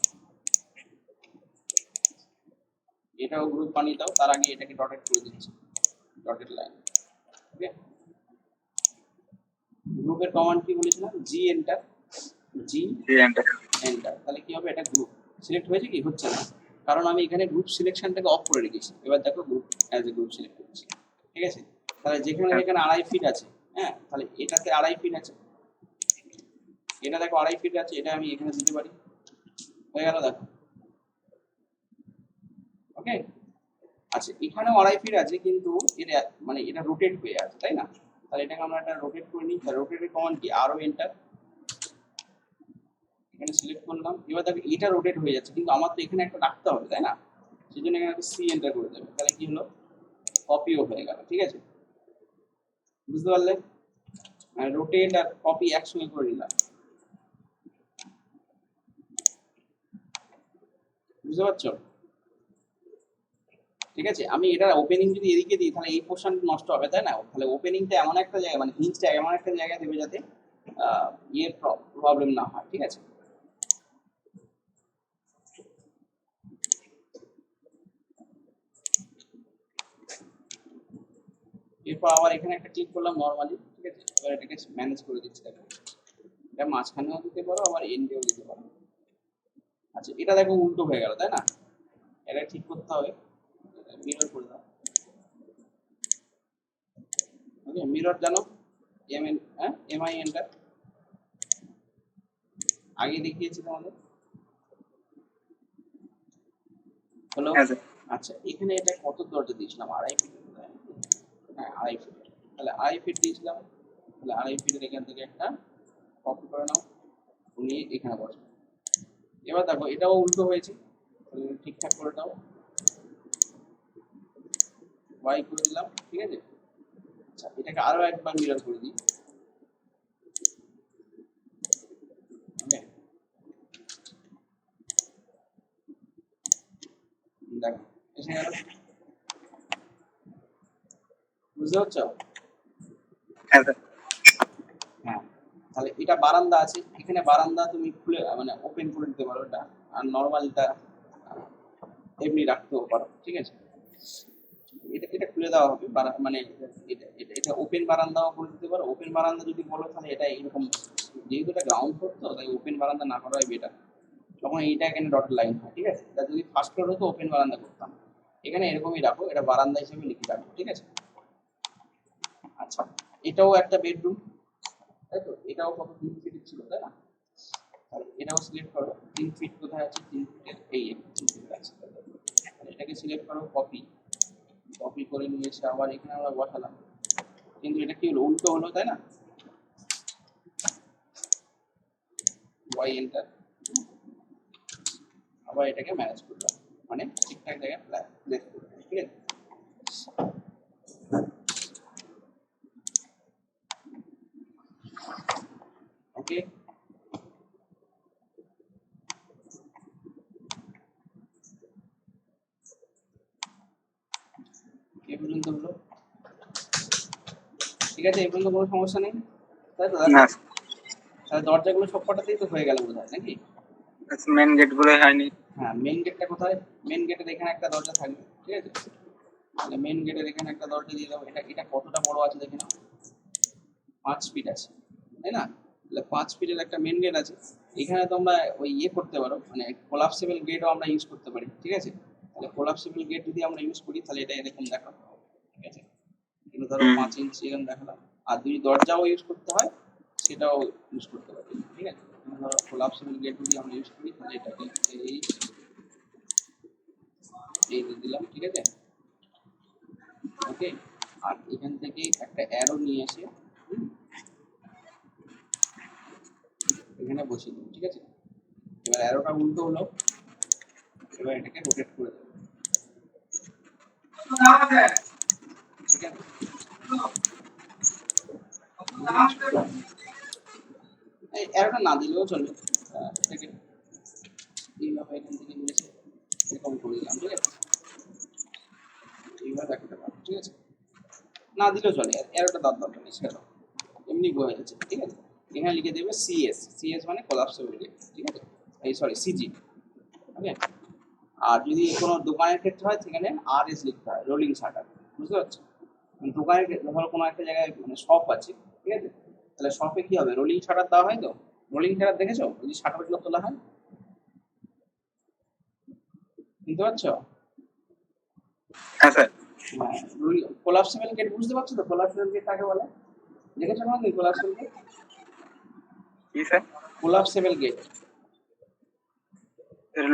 এটাও গ্রুপ বানিয়ে দাও, তার আগে এটাকে ডটেড করে দিচ্ছি, ডটেড লাইন। ওকে, গ্রুপের কমান্ড কি বলেছিলাম, জি এন্টার, জি এন্টার। এন্টার। তাহলে কি হবে, এটা গ্রুপ সিলেক্ট হয়েছে কি, হচ্ছে না, কারণ আমি এখানে গ্রুপ সিলেকশনটাকে অফ করে রেখেছি। এবার দেখো group as a group select করছি। ঠিক আছে, তাহলে যেখানে যেখানে 2.5 ফিট আছে, হ্যাঁ, তাহলে এটাতে 2.5 ফিট আছে, এটা দেখো 2.5 ফিট আছে, এটা আমি এখানে দিতে পারি, হয়ে গেল দেখো। ওকে, আচ্ছা এখানেও 2.5 ফিট আছে, কিন্তু এটা মানে এটা রোটেট হয়ে আছে, তাই না? তাহলে এটাকে আমরা একটা রোটেট করে নিই। তাহলে রোটেটের কমান্ড কি, আরও এন্টার, এখানে সিলেক্ট করলাম। এবার দেখো এটা রোটেট হয়ে যাচ্ছে, কিন্তু আমার তো এখানে একটা রাখতে হবে, তাই না? সেই জন্য এখানে একটা সি এন্টার করে দেবে। তাহলে কি হলো, কপিও হয়ে গেল। ঠিক আছে, বুঝতে পারলে? রোটেট আর কপি একসঙ্গে করে নিলাম, বুঝতে পারছো? ঠিক আছে, আমি এটা ওপেনিং যদি এদিকে দিই তাহলে এই পোর্শন নষ্ট হবে, তাই না? তাহলে ওপেনিংটা এমন একটা জায়গা, মানে হিঞ্জটা এমন একটা জায়গায় দেবে যাতে ইয়ের প্রবলেম না হয়। ঠিক আছে, এরপর আবার এখানে একটা ক্লিক করলাম নরমালি। ঠিক আছে, এবার এটাকে ম্যানেজ করে দিচ্ছি। দেখো এটা মাঝখানেও দিতে পারো, আবার এন্ডেও দিতে পারো। আচ্ছা এটা দেখো উল্টো হয়ে গেল, তাই না? এটা ঠিক করতে হবে, মিরর করে দাও। ওকে, মিরর জানো, এমআই এন্টার, আগে দেখিয়েছি তোমাদের, হলো। আচ্ছা এখানে এটা কত দরজা দিয়েছিলাম, 2.5 ফিট, হ্যাঁ 2.5 ফিট। তাহলে 2.5 ফিট দিয়েছিলাম, তাহলে 2.5 ফিটের এখান থেকে একটা কপি করে নাও, নিয়ে এখানে বসো। এবার দেখো এটাও উল্টো হয়েছে, তাহলে ঠিকঠাক করে দাও, ওয়াই করে দিলাম। ঠিক আছে, আচ্ছা এটাকে আরো একবার মিরর করে দিই। ওকে, দেখো এসে গেল, বুঝতে পারছো? হ্যাঁ, তাহলে এটা বারান্দা আছে, এখানে বারান্দা তুমি খুলে মানে ওপেন করে দিতে পারো এটা, আর নর্মালটা এমনি রাখতেও পারো। ঠিক আছে, এটা এটা খুলে দেওয়া হবে, মানে এটা এটা এটা ওপেন বারান্দাও করে দিতে পারো। ওপেন বারান্দা যদি বলো তাহলে এটা এরকম, যেহেতু এটা গ্রাউন্ড ফ্লোর তো তাই ওপেন বারান্দা না করাই বেটার, তখন এইটা এখানে ডট লাইন হয়। ঠিক আছে, তা যদি ফার্স্ট ফ্লোর হতো ওপেন বারান্দা করতাম, এখানে এরকমই রাখো, এটা বারান্দা হিসেবে লিখে রাখো। ঠিক আছে, আচ্ছা এটাও একটা বেডরুম, তাই তো? এটাও কত 3 ফিট ছিল, তাই না? তাহলে এটাও সিলেক্ট করো, 3 ফিট কোথায় আছে, 3 ফিটের এই 3 ফিট আছে। তাহলে এটাকে সিলেক্ট করো, কপি, কপি করে নিয়ে এসে আবার এখানে আমরা বসালাম, কিন্তু এটা কি হলো, উল্টো হলো, তাই না? ওয়াই এন্টার, আবার এটাকে ম্যানেজ করলাম, মানে ঠিকঠাক জায়গায় প্লেস করলাম। ঠিক আছে, ওকে, এই পর্যন্ত হলো। ঠিক আছে, এই পর্যন্ত কোনো সমস্যা নেই, তাই তো? তাহলে দরজাগুলো সব কটাতেই তো হয়ে গেল বোধ হয়, নাকি? মেন গেট গুলো হয়নি। হ্যাঁ, মেন গেটটা কোথায়, মেন গেটের এখানে একটা দরজা থাকবে। ঠিক আছে, তাহলে মেন গেটের এখানে একটা দরজা দিয়ে দাও। এটা এটা কতটা বড় আছে দেখে নাও, 5 ফিট আছে, তাই না? তাহলে 5 ফিটের একটা মেন গেট আছে। এখানে তোমরা ওই ইয়ে করতে পারো, মানে কোলাপসেবল গেটও আমরা ইউজ করতে পারি। ঠিক আছে, তাহলে কোলাপসেবল গেট যদি আমরা ইউজ করি তাহলে এটা এরকম দেখাবো। ঠিক আছে, এগুলো ধরো 5 ইঞ্চি এরকম দেখালাম। আর যদি দরজাও ইউজ করতে হয় সেটাও ইউজ করতে পারি। ঠিক আছে, ধরো কোলাপসেবল গেট যদি আমরা ইউজ করি তাহলে এটাকে এই এই দিলাম। ঠিক আছে, ওকে, আর এখান থেকে একটা অ্যারো নিয়ে এসে এখানে বসিয়ে দেবো, ঠিক আছে। এবার অ্যারোটা উল্টো হলো, এবার এটাকে রোটেট করে দেবো, ঠিক আছে। এই অ্যারোটা না দিলেও চলবে, এটাকে এইভাবে এখান থেকে নিয়ে এসে এরকম করে দিলাম, ঠিক আছে। এইভাবে রাখতে পারবো, ঠিক আছে। না দিলেও চলে, অ্যারোটা দাঁত দরকার নেই, সেটা এমনি হয়ে যাচ্ছে, ঠিক আছে। এখানে লিখে দেবে সিএস, সিএস মানে কোলাপসেবল গেট, ঠিক আছে। এই সরি সিজি, ওকে। আর যদি কোনো দোকানের ক্ষেত্রে হয় সেখানে আরএস লিখতে হয়, রোলিং শাটার, বুঝতে পারছো। দোকানের ধরো কোনো একটা জায়গায় মানে শপ আছে, ঠিক আছে, তাহলে শপে কি হবে, রোলিং শাটার দেওয়া হয়। তো রোলিং শাটার দেখেছো, ওই যে শাটারগুলো তোলা হয়, বুঝতে পারছো। হ্যাঁ স্যার। হ্যাঁ, কোলাপসেবল গেট বুঝতে পারছো তো, কোলাপসেবল গেট কাকে বলে, দেখেছো না কোলাপসেবল গেট? কি স্যার? কোলাপসেবল গেট,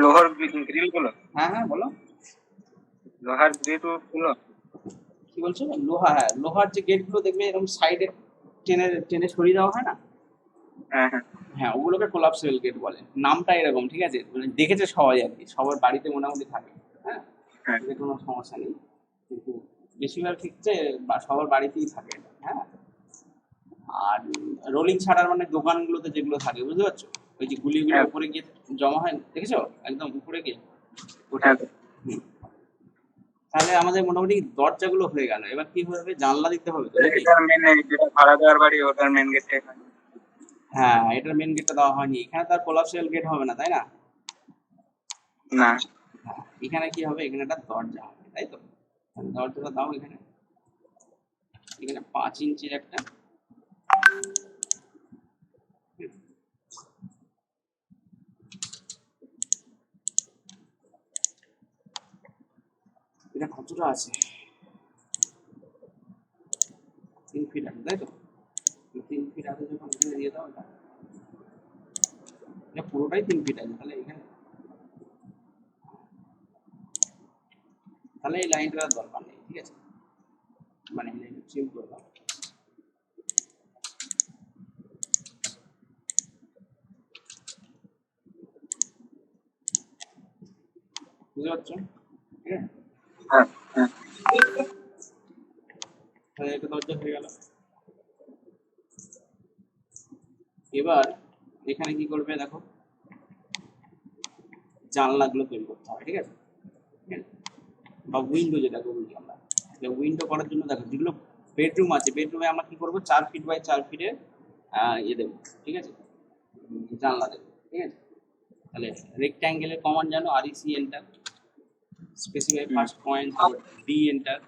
লোহার গ্রিল গুলো? হ্যাঁ হ্যাঁ বলো, লোহার গ্রিল গুলো? কি বলছো, লোহা, হ্যাঁ লোহার যে গেটগুলো দেখবে এরকম সাইডে টেনে টেনে সরিয়ে দেওয়া হয় না, হ্যাঁ হ্যাঁ হ্যাঁ ওগুলোকে কোলাপসেবল গেট বলে, নামটা এরকম, ঠিক আছে। মানে দেখেছে সবাই আর কি, সবার বাড়িতে মোটামুটি থাকে, হ্যাঁ, হ্যাঁ এতে কোনো সমস্যা নেই, কিন্তু বেশিরভাগ ক্ষেত্রে সবার বাড়িতেই থাকে এটা, হ্যাঁ। আর রোলিং ছাড়ার মানে দোকানগুলোতে যেগুলো থাকে, বুঝতে পারছো, ওই যে গুলিগুলো হ্যাঁ উপরে গিয়ে জমা হয়, দেখেছো একদম উপরে গিয়ে, ওটাই। হ্যাঁ। হুম। তাহলে আমাদের মোটামুটি দরজাগুলো হয়ে গেল, এবার কি হবে, জানলা দিতে হবে তো নাকি। এটার মেন, যেটা ভাড়া দেওয়ার বাড়ি ওটার মেন গেটটা এখানে। হ্যাঁ এটার মেন গেটটা দেওয়া হয়নি, এখানে তার কোলাপসিবল গেট হবে না, তাই না। না। হ্যাঁ এখানে কি হবে, এখানে একটা দরজা হবে, তাই তো। তাহলে দরজাটা দাও এখানে, এখানে 5 ইঞ্চির একটা, এটা কতটা আছে, 3 ফিট আছে, তাই তো। 3 ফিট আছে যখন এখানে দিয়ে দাও, এটা পুরোটাই 3 ফিট আছে, তাহলে এখানে, তাহলে এই লাইনটার দরকার নেই, ঠিক আছে, মানে এই লাইনটা চেঞ্জ করে দাও, বুঝতে পারছো, ঠিক আছে। হ্যাঁ হ্যাঁ তাহলে এটা দরজা হয়ে গেল। এবার এখানে কি করবে দেখো, জানলাগুলো তৈরি করতে হবে, ঠিক আছে, ঠিক আছে? বা উইন্ডো যেটাকে বলি আমরা, উইন্ডো করার জন্য দেখো যেগুলো বেডরুম আছে, বেডরুমে আমরা কি করবো, 4 ফিট বাই 4 ফিটের ইয়ে দেবো, ঠিক আছে, জানলা দেবো, ঠিক আছে। তাহলে রেক্ট্যাঙ্গেলের কমান্ড জানো, আরইসি এন্টার, স্পেসিফাই হুম, ফার্স্ট পয়েন্ট, তারপর ডি এন্টার,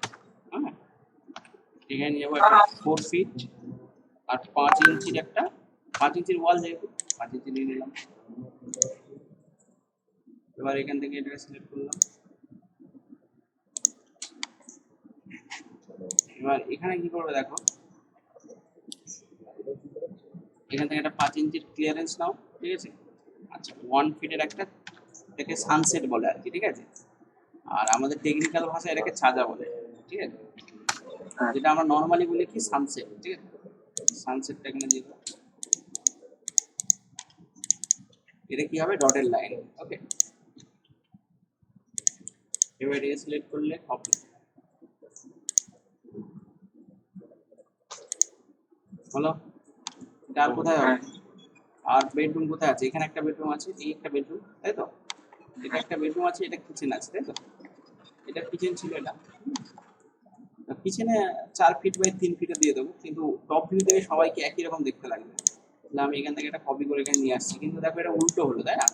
হ্যাঁ। এখানে নিয়ে যাবো একটা 4 ফিট আর 5 ইঞ্চির একটা, 5 ইঞ্চির ওয়াল, যেহেতু 5 ইঞ্চি নিয়ে নিলাম। এবার এখান থেকে এটাকে সিলেক্ট করলাম, এবার এখানে কি করবে দেখো, এখান থেকে একটা 5 ইঞ্চির ক্লিয়ারেন্স নাও, ঠিক আছে। আচ্ছা 1 ফিটের একটা, এটাকে সানসেট বলে আর কি, ঠিক আছে। আর আমাদের টেকনিক্যাল ভাষায় এটাকে ছাজা বলে, ঠিক আছে। হ্যাঁ যেটা আমরা নর্মালি বলি কি সানসেট, ঠিক আছে। সানসেটটা এখানে দিয়ে দাও, এটা কি হবে, ডটের লাইন, ওকে। এবার এটাকে সিলেক্ট করলে কপি হলো, এটা আর কোথায় হবে, হ্যাঁ আর বেডরুম কোথায় আছে, এখানে একটা বেডরুম আছে, এই একটা বেডরুম, তাই তো। এটা একটা বেডরুম আছে, এটা কিচেন আছে, তাই তো। এটা কিচেন ছিল, এটা কিচেনে 4 ফিট বাই 3 ফিটে দিয়ে দেবো, কিন্তু টপ ভিউ থেকে সবাইকে একই রকম দেখতে লাগবে, তাহলে আমি এখান থেকে একটা কপি করে এখানে নিয়ে আসছি, কিন্তু দেখো এটা উল্টো হলো, তাই না।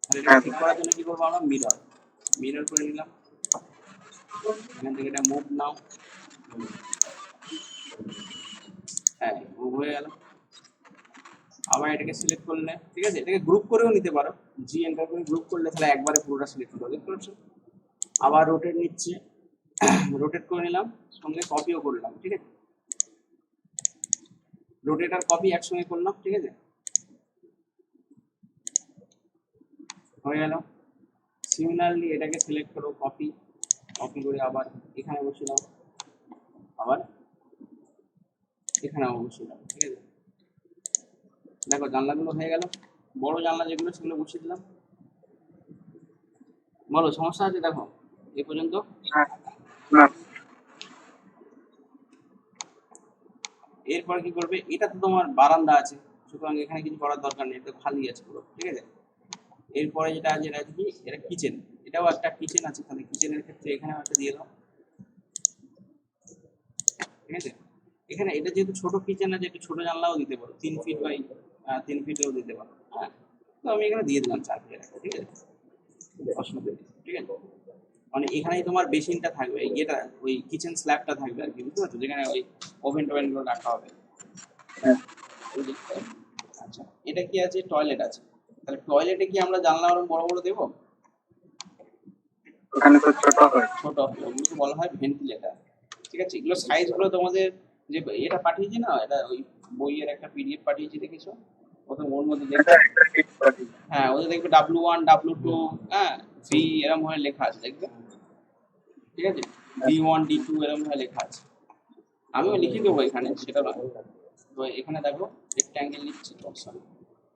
তাহলে এটা হ্যাঁ ঠিক করার জন্য কি করবো আমরা, মিরর, মিরর করে নিলাম, এখান থেকে এটা মুভ নাও, হ্যাঁ মুভ হয়ে গেল। আবার এটাকে সিলেক্ট করলে, ঠিক আছে, এটাকে গ্রুপ করেও নিতে পারো, জি এন্টার করে গ্রুপ করলে তাহলে একবারে পুরোটা সিলেক্ট করতে হবে, দেখতে পাচ্ছ। আবার রোটেট নিচ্ছে, রোটেট করে নিলাম, সঙ্গে কপিও করলাম, ঠিক আছে, রোটেট আর কপি একসঙ্গে করলাম, ঠিক আছে, হয়ে গেল। সিমিলারলি এটাকে সিলেক্ট করো, কপি, কপি করে আবার এখানে বসিয়ে দাও, আবার এখানে বসিয়ে দিলাম, ঠিক আছে। দেখো জানলাগুলো হয়ে গেল, বড় জানলা যেগুলো সেগুলো বসিয়ে দিলাম। বলো সমস্যা আছে? দেখো এই পর্যন্ত। হ্যাঁ, না এরপর কি করবে, এটা তো তোমার বারান্দা আছে, সুতরাং এখানে কিছু করার দরকার নেই, এটা খালি আছে পুরো, ঠিক আছে। এরপরে যেটা আছে এটা কি, এটা কিচেন, এটাও একটা কিচেন আছে, তাহলে কিচেনের ক্ষেত্রে এখানেও একটা দিয়ে দাও, ঠিক আছে। এখানে এটা যেহেতু ছোট কিচেন আছে, একটু ছোট জানলাও দিতে পারো, 3 ফিট বাই 3 ফিটেও দিতে পারো, হ্যাঁ। তো আমি এখানে দিয়ে দিলাম 4 ফিটের একটা, ঠিক আছে, অসুবিধা নেই, ঠিক আছে। মানে এখানেই তোমার বেসিনটা থাকবে, এটা ওই কিচেন স্ল্যাবটা থাকবে আর কি, বুঝতে পারছো, যেখানে ওই ওভেন টোভেন গুলো রাখা হবে। হ্যাঁ, ওই যে, আচ্ছা এটা কি আছে, টয়লেট আছে, তাহলে টয়লেটে কি আমরা জানলা আরো বড় বড় দেবো? ওখানে তো ছোট হয়। ছোট হবে, ওগুলোকে বলা হয় ভেন্টিলেটর, ঠিক আছে। এগুলো সাইজ গুলো তোমাদের যে এটা পাঠিয়েছি না, এটা ওই বইয়ের একটা পিডিএফ পাঠিয়েছি, দেখেছো? প্রথম ওর মধ্যে এটা দেখবে, একটা ফিট পাবি। হ্যাঁ ওদের দেখবে W1 W2, হ্যাঁ ভি এরকম ভাবে লেখা আছে, দেখবে, ঠিক আছে। D1 D2 এরকম ভাবে লেখা আছে, আমিও লিখে দেবো এখানে, সেটা নয়। তো এখানে দেখো রেক্ট্যাঙ্গেল নিচ্ছি, সরি,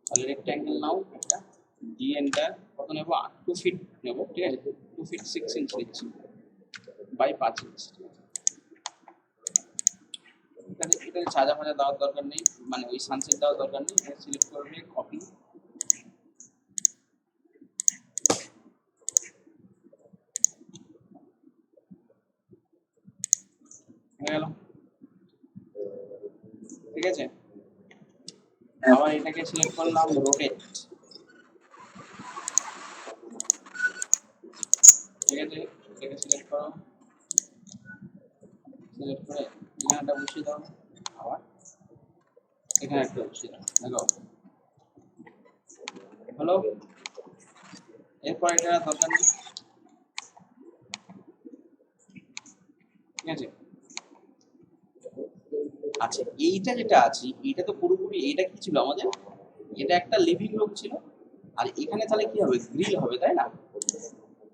তাহলে রেক্ট্যাঙ্গেল নাও একটা, ডি এন্টার, কত নেবো, 2 ফিট নেবো, ঠিক আছে, 2 ফিট 6 ইঞ্চ নিচ্ছি বাই 5 ইঞ্চ, ঠিক আছে। এখানে সাজা ফাজা দেওয়ার দরকার নেই, মানে ওই সানসেট দেওয়ার দরকার নেই, এটা সিলেক্ট করবে, কপি, হয়ে গেল, ঠিক আছে। আবার এটাকে সিলেক্ট করলাম, রোটেট, ঠিক আছে, এটাকে সিলেক্ট করো, সিলেক্ট করে এখানে একটা বসিয়ে দাও, আবার এখানে একটা বসিয়ে দাও, দেখো হলো। এরপর এটা দরকার নেই, ঠিক আছে। আচ্ছা এইটা যেটা আছে, এটা তো পুরোপুরি, এটা কি ছিল আমাদের, এটা একটা লিভিং রুম ছিল, আর এখানে তাহলে কি হবে, গ্রিল হবে, তাই না?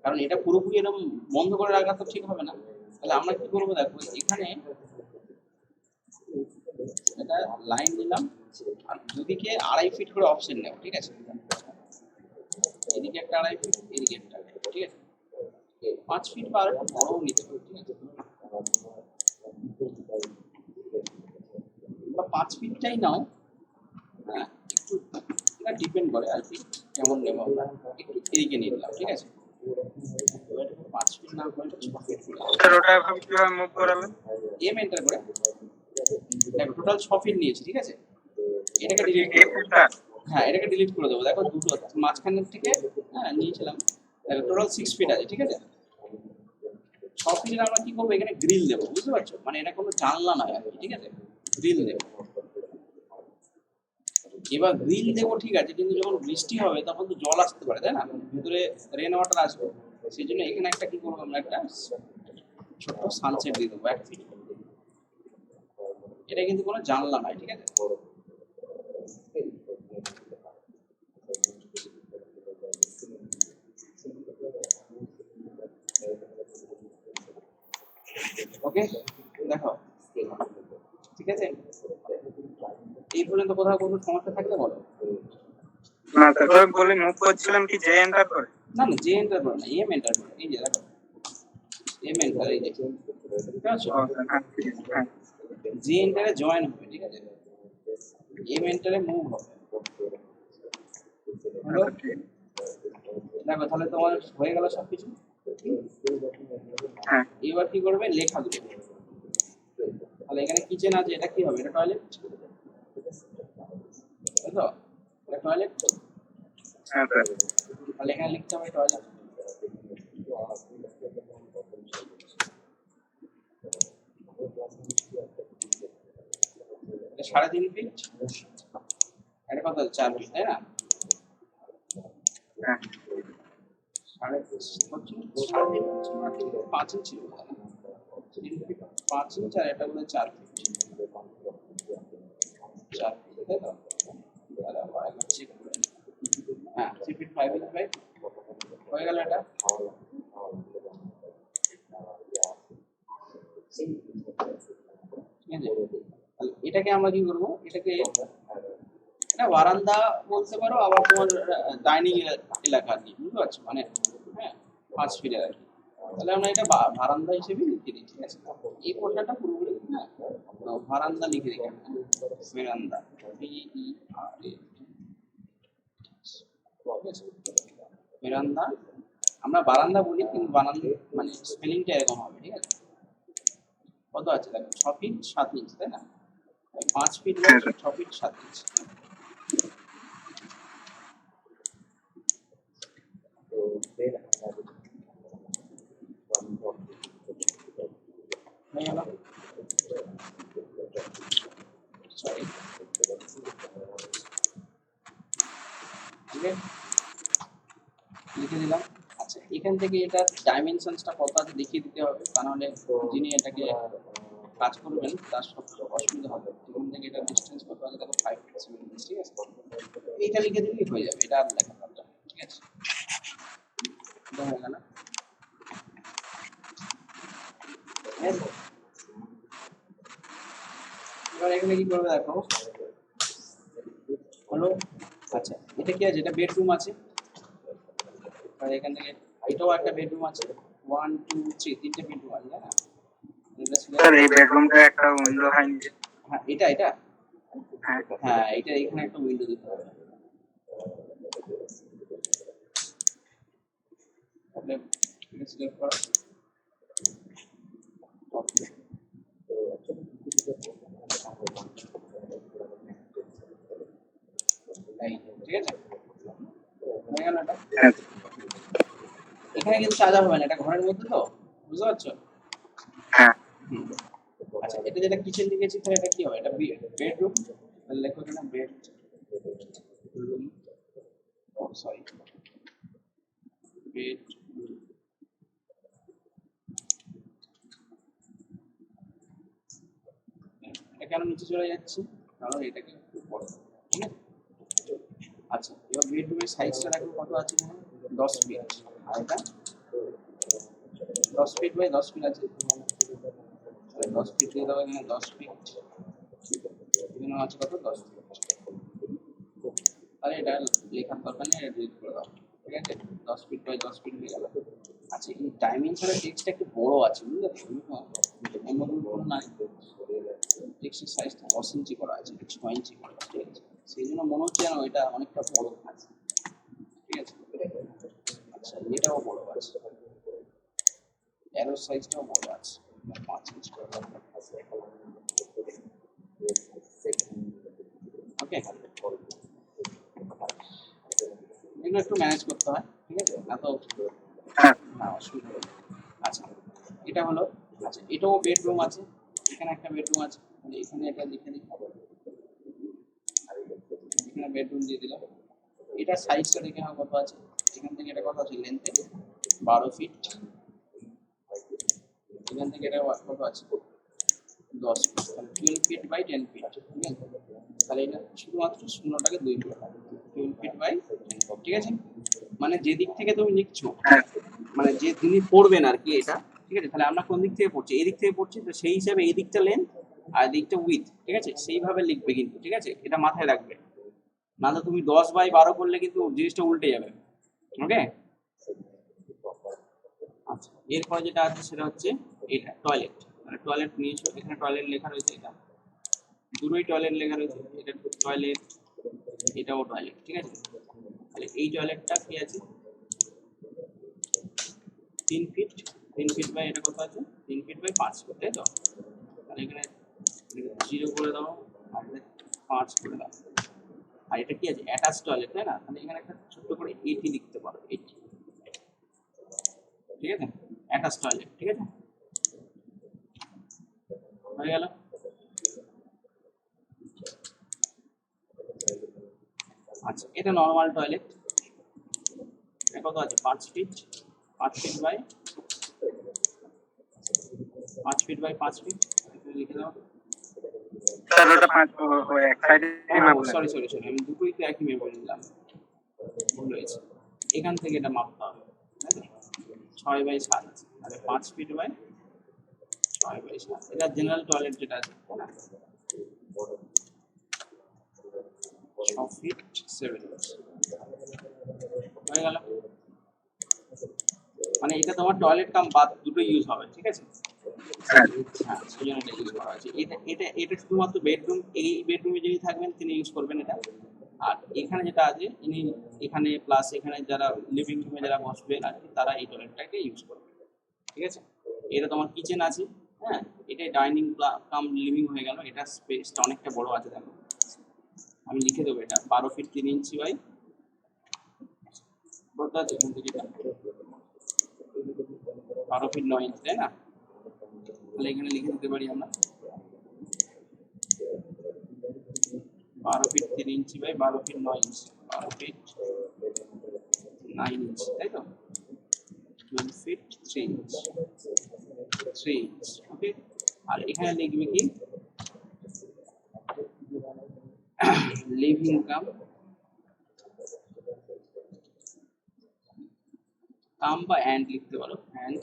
কারণ এটা পুরোপুরি এরকম বন্ধ করে রাখা তো ঠিক হবে না, তাহলে আমরা কি করবো, দেখো এখানে এটা লাইন দিলাম, আর দুদিকে 2.5 ফিট করে অপশন নেব, ঠিক আছে। এদিকে একটা 2.5 ফিট, এদিকে একটা, ঠিক আছে। 5 ফিট বা আর একটু বড়ও নিতে হবে, ঠিক আছে, বা 5 ফিটটাই নাও, হ্যাঁ একটু, এটা ডিপেন্ড করে আর কি কেমন নেবো আমরা, একটু এদিকে নিয়ে নিলাম, ঠিক আছে। 5 ফিট না করে 6 ফিট করে স্যার ওটা এখন কিভাবে মুভ করাবেন? এম এন্টার করে, দেখো টোটাল 6 ফিট নিয়েছি, ঠিক আছে। এটাকে ওটা কি ডিলিট এই করে দেবো, ফুটটা? হ্যাঁ এটাকে ডিলিট করে দেবো, দেখো দুটো মাঝখানের থেকে, হ্যাঁ নিয়েছিলাম, দেখো টোটাল 6 ফিট আছে, ঠিক আছে। 6 ফিটের আমরা কি করবো, এখানে গ্রিল দেবো, বুঝতে পারছো, মানে এটা কোনো জানলা নয় আর কি, ঠিক আছে, গ্রিল দেবো। এবার গ্রিল দেবো, ঠিক আছে, কিন্তু যখন বৃষ্টি হবে তখন তো জল আসতে পারে, তাই না, ভিতরে রেন ওয়াটার আসবে, সেই জন্য এখানে একটা কি করবো, আমরা একটা ছোট্ট সানসেট দিয়ে দেবো 1 ফিট, এটা কিন্তু কোনো জানলা নয়, ঠিক আছে। ওকে, দেখো, ঠিক আছে। এই পর্যন্ত কোথাও কোনো সমস্যা থাকলে বলো। না তারপরে আমি বলি মুভ করছিলাম কি জে এন্টার করে? না না, জে এন্টার করো না, এম এন্টার করো, এই যে দেখো এম এন্টার, এই যে ঠিক আছে, ও, হ্যাঁ, ঠিক আছে, হ্যাঁ। জি এন্টারে জয়েন হবে, ঠিক আছে, এম এন্টারে মুভ হবে, হলো। আচ্ছা, ঠিক আছে। দেখো তাহলে তোমার হয়ে গেল সবকিছু। হ্যাঁ, এবার কি করবে, লেখাগুলো, তাহলে এখানে কিচেন আছে, এটা কি হবে, এটা টয়লেট, তাই তো, এটা টয়লেট, হ্যাঁ স্যার। তাহলে এখানে লিখতে হবে টয়লেট, এটা 3.5 ফিট, এটা কত, 4 ফিট, তাই না, হ্যাঁ, সাড়ে সাড়ে 3 ফিট ছিল না, 5 ইঞ্চ ছিল, 3 ফিট 5 ইঞ্চ, আর এটা বলে 4 ফিট, 4 ফিট, তাই তো, তাহলে আবার একবার চেক করে নিই। হ্যাঁ 3 ফিট 5 ইঞ্চ বাই, হয়ে গেল এটা। আছে? তাহলে এটাকে আমরা কি করবো, এটাকে এটা বারান্দা বলতে পারো, আবার তোমার ডাইনিং এলাকা আর কি, বুঝতে পারছো, মানে হ্যাঁ 5 ফিটের আর কি। তাহলে আমরা এটা বারান্দা হিসেবে লিখে দিই, ঠিক আছে। এই পোর্শনটা পুরোপুরি হ্যাঁ বারান্দা লিখে দিই, বেরান্দা, বেরান্দা। আমরা বারান্দা বলি কিন্তু বানান মানে স্পেলিংটা এরকম হবে, ঠিক আছে। কত আছে দেখো, 6 ফিট 7 ইঞ্চ, তাই না? 5 ফিট বাই 6 ফিট 7 ইঞ্চ। হয়ে গেল, সরি, ঠিক আছে, লিখে দিলাম। আচ্ছা, এখান থেকে এটা ডাইমেনশনসটা কত আছে দেখিয়ে দিতে হবে, তা নাহলে যিনি এটাকে কাজ করবেন তার সব অসুবিধা হবে। এখান থেকে এটা ডিস্টেন্স কত আছে দেখো, 5 ফিট 7 ইঞ্চ, ঠিক আছে। এইটা লিখে দিলেই হয়ে যাবে, এটা আর লেখা দরকার নেই, ঠিক আছে। এটা হয়ে গেল, ঠিক আছে। এবার এখানে কি করবে দেখো, হলো আচ্ছা এটা কি আছে, এটা বেডরুম আছে, আর এখান থেকে এটাও একটা বেডরুম আছে, 1 2 3 তিনটে বেডরুম আছে, তাই না? এটা ছিল, স্যার এই বেডরুমটা একটা উইন্ডো হয়নি যে? হ্যাঁ এটা হ্যাঁ হ্যাঁ এটা এখানে একটা উইন্ডো দিতে হবে, তাহলে এটা সিলেক্ট করো, এই ঠিক আছে, হয়ে গেল এটা। হ্যাঁ এখানে কিন্তু সাজা হবে না, এটা ঘরের মধ্যে তো, বুঝতে পারছো? হ্যাঁ হুম। আচ্ছা, এটা যেটা কিচেন লিখেছি তাহলে এটা কি হবে, এটা বেডরুম, তাহলে লেখো এখানে বেড রুম, সরি বেড, এটা কেন নিচে চলে যাচ্ছে, কারণ এটাকে একটু বড়, ঠিক আছে। আচ্ছা, এবার বেডরুমের সাইজটা দেখো কত আছে এখানে, 10 ফিট, আর এটা 10 ফিট বাই 10 ফিট আছে, তাহলে 10 ফিট দিয়ে দাও এখানে, 10 ফিট এখানে আছে কত, 10 ফিট, তাহলে এটা লেখার দরকার নেই, এটা ডিলিট করে দাও, ঠিক আছে। 10 ফিট বাই 10 ফিট হয়ে গেল। আচ্ছা, এই ডাইমেনশনের টেক্সটটা একটু বড় আছে, বুঝলে তো, অন্যগুলো বড় নাই, টেক্সটের সাইজটা 10 ইঞ্চি করা আছে, 6 ইঞ্চি করা আছে, ঠিক আছে। সেই জন্য মনে হচ্ছে যেন এটা অনেকটা বড় আছে, ঠিক আছে। আচ্ছা, এটাও বড় আছে, অ্যারো সাইজটাও বড় আছে, 5 ইঞ্চি করে, ওকে। এগুলো একটু ম্যানেজ করতে হয়, ঠিক আছে, না তো হ্যাঁ না অসুবিধা হবে। আচ্ছা, এটা হলো, আচ্ছা এটাও বেডরুম আছে, এখানে একটা বেডরুম আছে, তাহলে এখানে এটা লিখে দিই, এখানে বেডরুম দিয়ে দিলাম। এটা সাইজটা দেখে আমার কত আছে, এখান থেকে এটা কত আছে লেন্থে, 12 ফিট, এখান থেকে এটা কত আছে 10 ফিট, তাহলে 12 ফিট বাই 10 ফিট, ঠিক আছে। তাহলে এটা শুধুমাত্র শূন্যটাকে 2 ফিট, 12 ফিট বাই 10 ফিট, ঠিক আছে। মানে যে দিক থেকে তুমি লিখছো, হ্যাঁ মানে যে যিনি পড়বেন আর কি এটা, ঠিক আছে। তাহলে আমরা কোন দিক থেকে পড়ছি, এই দিক থেকে পড়ছি, তো সেই হিসাবে এই দিকটা লেন্থ আর এই দিকটা উইথ, ঠিক আছে, সেইভাবে লিখবে কিন্তু, ঠিক আছে, এটা মাথায় রাখবে, নাহলে তুমি 10 বাই 12 করলে কিন্তু জিনিসটা উল্টে যাবে, ওকে। আচ্ছা, এরপরে যেটা আছে সেটা হচ্ছে এটা টয়লেট, মানে টয়লেট নিয়েছো, এখানে টয়লেট লেখা রয়েছে, এটা দুটোই টয়লেট লেখা রয়েছে, এটা টয়লেট, এটাও টয়লেট, ঠিক আছে। তাহলে এই টয়লেটটা কি আছে 3 ফিট, 3 ফিট বাই এটা কত আছে 3 ফিট বাই 5 ফিট, তাই তো। তাহলে এখানে 0 করে দাও, আর এটা 5 করে দাও, আর এটা কি আছে অ্যাটাচ টয়লেট, তাই না। তাহলে এখানে একটা ছোট্ট করে 80 লিখতে পারো, 80, ঠিক আছে, অ্যাটাচ টয়লেট, ঠিক আছে, হয়ে গেল। আচ্ছা, এটা নর্মাল টয়লেট, এটা কত আছে 5 feet, 5 feet by 5 feet by 5 feet, লিখে দাও। স্যার ওটা 5 ওই এক সাইডে মাপ নেন। সরি সরি সরি, আমি দুটোই তো একই মেপে নিলাম, ভুল হয়েছে। এখান থেকে এটা মাপতে হবে, তাই তো, 6 বাই 7 আছে, তাহলে 5 ফিট বাই 6/7 এটা জেনারেল টয়লেট যেটা আছে তাই না 6 ফিট 7 ইঞ্চ হয়ে গেল মানে এটা তোমার টয়লেট কাম বাথ দুটো ইউজ হবে ঠিক আছে হ্যাঁ হ্যাঁ সেই জন্য এটা ইউজ করা হয়েছে এটা শুধুমাত্র বেডরুম এই বেডরুমে যিনি থাকবেন তিনি ইউজ করবেন এটা আর এখানে যেটা আছে ইনি এখানে প্লাস এখানে যারা লিভিং রুমে যারা বসবেন আর কি তারা এই টয়লেটটাকে ইউজ করবে ঠিক আছে এটা তোমার কিচেন আছে হ্যাঁ এটা ডাইনিং কাম লিভিং হয়ে গেল এটা স্পেসটা অনেকটা বড় আছে দেখো আমি লিখে দেবো এটা 12 ফিট 3 ইঞ্চি বাই কত আছে এখান থেকে এটা 12 ফিট 9 ইঞ্চি তাই না তাহলে এখানে লিখে দিতে পারি আমরা 12 feet 3 inch by 12 feet 9 inch 12 feet 9 inch তাই তো 12 ফিট 3 ইঞ্চি 3 ইঞ্চ ওকে আর এখানে লিখবে কি লিভিং কাম বা অ্যান্ড লিখতে পারো অ্যান্ড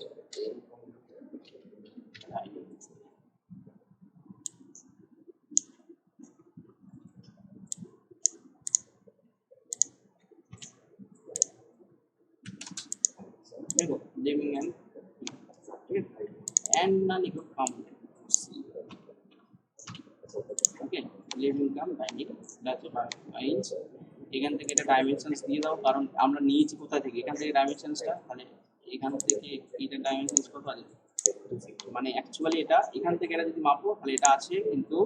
देखो लिविंग एंड ठीक है एंड ना लिखो cum okay living cum dining that's a inch এখান থেকে এটা ডাইমেনশনস দিয়ে দাও কারণ আমরা নিয়েছি কোথা থেকে এখান থেকে ডাইমেনশনসটা তাহলে এখান থেকে এটা ডাইমেনশনস কত আছে মানে অ্যাকচুয়ালি এটা এখান থেকে এটা যদি মাপো তাহলে এটা আছে কিন্তু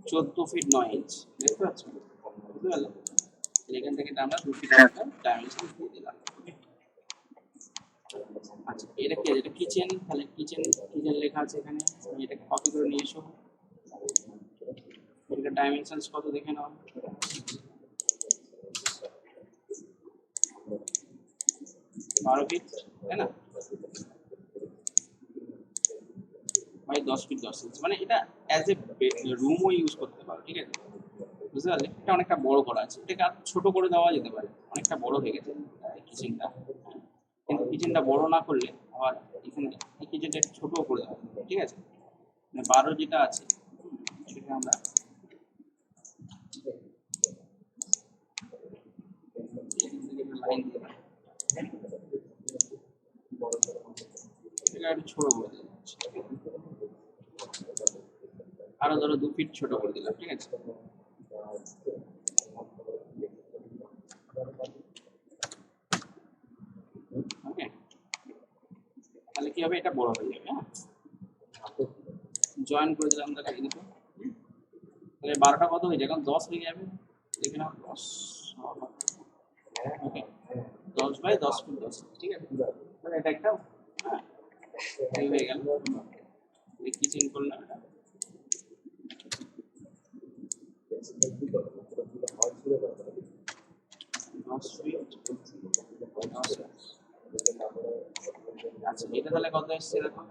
14 ফিট 9 ইঞ্চ দেখতে পাচ্ছ বুঝতে পারলে এখান থেকে এটা আমরা 2 ফিট ডাইমেনশন দিয়ে দিলাম আচ্ছা এটা কি এটা কিচেন তাহলে কিচেন লেখা আছে এখানে আমি এটাকে কপি করে নিয়ে এসো এটা ডাইমেনশনস কত দেখে নাও 12 ফিট তাই না ভাই 10 ফিট 10 ইঞ্চি মানে এটা অ্যাজ এ রুমও ইউজ করতে পারো ঠিক আছে বুঝতে পারলে এটা অনেকটা বড় করা আছে এটাকে আর ছোট করে দেওয়া যেতে পারে অনেকটা বড় হয়ে গেছে কিচেনটা কিন্তু কিচেনটা বড় না করলে আবার এখানে এই কিচেনটা একটু ছোটও করে দেওয়া যাবে ঠিক আছে মানে 12 যেটা আছে সেটা আমরা লাইন দিয়ে এটা একটু ছোট করে দিলাম আরো ধরো 2 ফিট ছোট করে দিলাম ঠিক আছে ওকে তাহলে কি হবে এটা বড় হয়ে যাবে হ্যাঁ জয়েন করে দিলাম তাহলে এই দুটো তাহলে 12টা কত হয়ে যায় এখন 10 হয়ে যাবে দেখে নাও 10 ওকে 10 বাই 10 ফিট 10 ঠিক আছে তাহলে এটা একটা হ্যাঁ এই হয়ে গেল এই কিচেন করলাম এটা 10 ফিট 10 আচ্ছা এটা তাহলে কত এসছে দেখো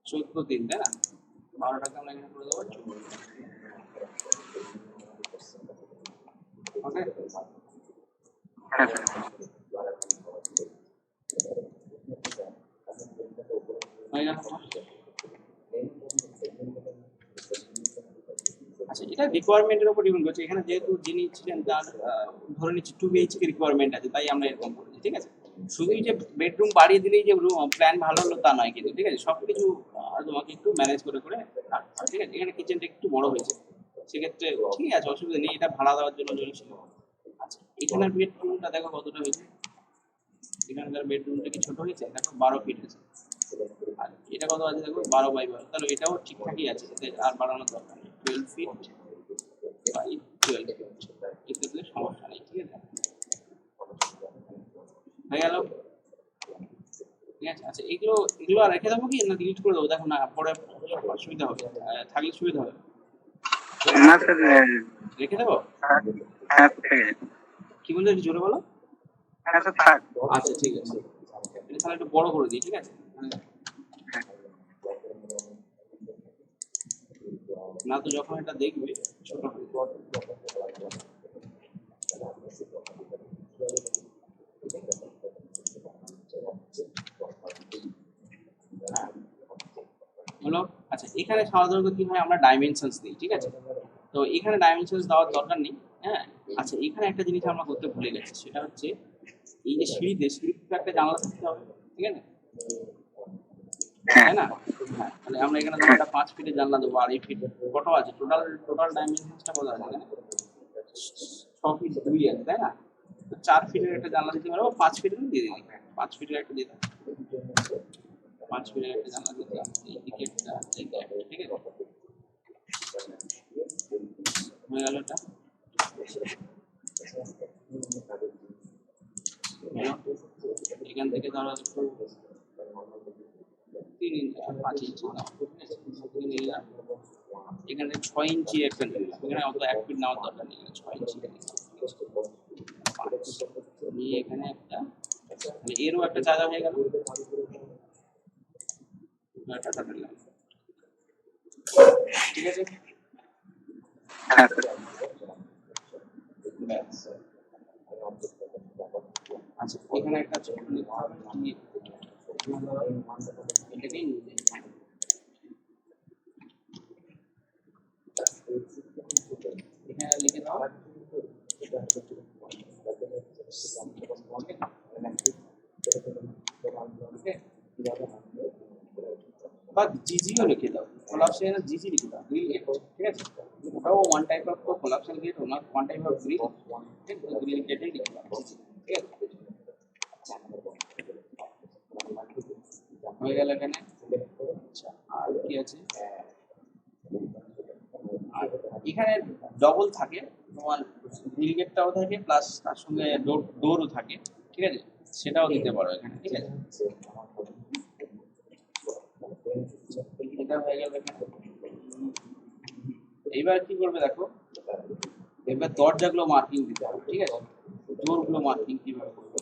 14 দিন তাই না 12টাকে আমরা এখানে করে দেবো 14 ওকে হয়ে গেল আচ্ছা এটা রিকোয়ারমেন্টের উপর ডিপেন্ড করছে এখানে যেহেতু যিনি ছিলেন তার ধরে নিচ্ছি 2 বিএইচকে রিকোয়ারমেন্ট আছে তাই আমরা এরকম করেছি ঠিক আছে শুধুই যে বেডরুম বাড়িয়ে দিলেই যে প্ল্যান ভালো হলো তা নয় কিন্তু ঠিক আছে সবকিছু তোমাকে একটু ম্যানেজ করে করে রাখতে হবে ঠিক আছে এখানে কিচেনটা একটু বড় হয়েছে সেক্ষেত্রে ঠিক আছে অসুবিধা নেই এটা ভাড়া দেওয়ার জন্য ছিল আচ্ছা এখানের বেডরুমটা দেখো কতটা হয়েছে এখানকার বেডরুমটা কি ছোট হয়েছে দেখো 12 ফিট আছে আর এটা কত আছে দেখো 12/12 তাহলে এটাও ঠিকঠাকই আছে এতে আর বাড়ানোর দরকার নেই 12 ফিট বাই 12 ফিট এতে সমস্যা নেই ঠিক আছে হয়ে গেল ঠিক আছে আচ্ছা এগুলো আর রেখে দেবো কি না ডিলিট করে দেবো দেখো না পরে অসুবিধা হবে থাকলে সুবিধা হবে না স্যার রেখে দেবো হ্যাঁ কি বলছো একটু জোরে বলো হ্যাঁ স্যার থাক আচ্ছা ঠিক আছে এটা তাহলে একটু বড় করে দিই ঠিক আছে না তো যখন এটা দেখবে ছোট হয়ে এখানে সাধারণত কি হয় আমরা ডাইমেনশনস দিই, ঠিক আছে? তো এখানে ডাইমেনশনস দেওয়ার দরকার নেই। হ্যাঁ, আচ্ছা এখানে একটা জিনিস আমরা করতে ভুলে গেছি, সেটা হচ্ছে এই যে সিঁড়িতে একটা জানলা থাকতে হবে, ঠিক আছে? তাই না? হ্যাঁ, তাহলে আমরা এখানে ধরো একটা 5 ফিটের জানলা দেবো, আর এই ফিট কত আছে, টোটাল ডাইমেনশনসটা কত আছে এখানে? 6 ফিট 2 আছে, তাই না? তো 4 ফিটের একটা জানলা দিতে পারবো, 5 ফিটের দিয়ে দিলাম, 5 ফিটের একটা দিয়ে দিলাম, 5 ফিটের একটা জানলা দিয়ে দিলাম, এইদিকে একটা, এইদিকে একটা, ঠিক আছে? হয়ে গেল এটা। এখান থেকে ধরো একটু 3 ইঞ্চি 5 ইঞ্চি নাও, ঠিক আছে? নিলাম। এখানে 6 ইঞ্চি একটা নিলাম, এখানে অত 1 ফিট নেওয়ার দরকার নেই, এখানে 6 ইঞ্চি নিয়ে এখানে একটা, মানে এরও একটা জায়গা হয়ে গেল, একটা কাটলাম, ঠিক আছে? হ্যাঁ স্যার। ব্যাস। আচ্ছা এখানে একটা ছোট লিখতে হবে কি, এটাকেই নিতে এখানে লিখে দাও, বা জিজিও লিখে দাও, কোলাপশন জিজি লিখে দাও, গ্রিল গেট, ঠিক আছে? ওটাও one type of collapsible gate, one type of grill, ঠিক আছে? গ্রিল গেটে লিখে দাও জিজি, ঠিক আছে? হয়ে গেল এখানে। আচ্ছা আর কি আছে, আর এখানে ডবল থাকে তোমার, গ্রিল গেটটাও থাকে প্লাস তার সঙ্গে ডোরও থাকে, ঠিক আছে? সেটাও দিতে পারো এখানে, ঠিক আছে? এটা হয়ে গেল এখানে। এইবার কি করবে দেখো, এবার দরজাগুলো মার্কিং দিতে হবে, ঠিক আছে? ডোরগুলো মার্কিং কিভাবে করবে,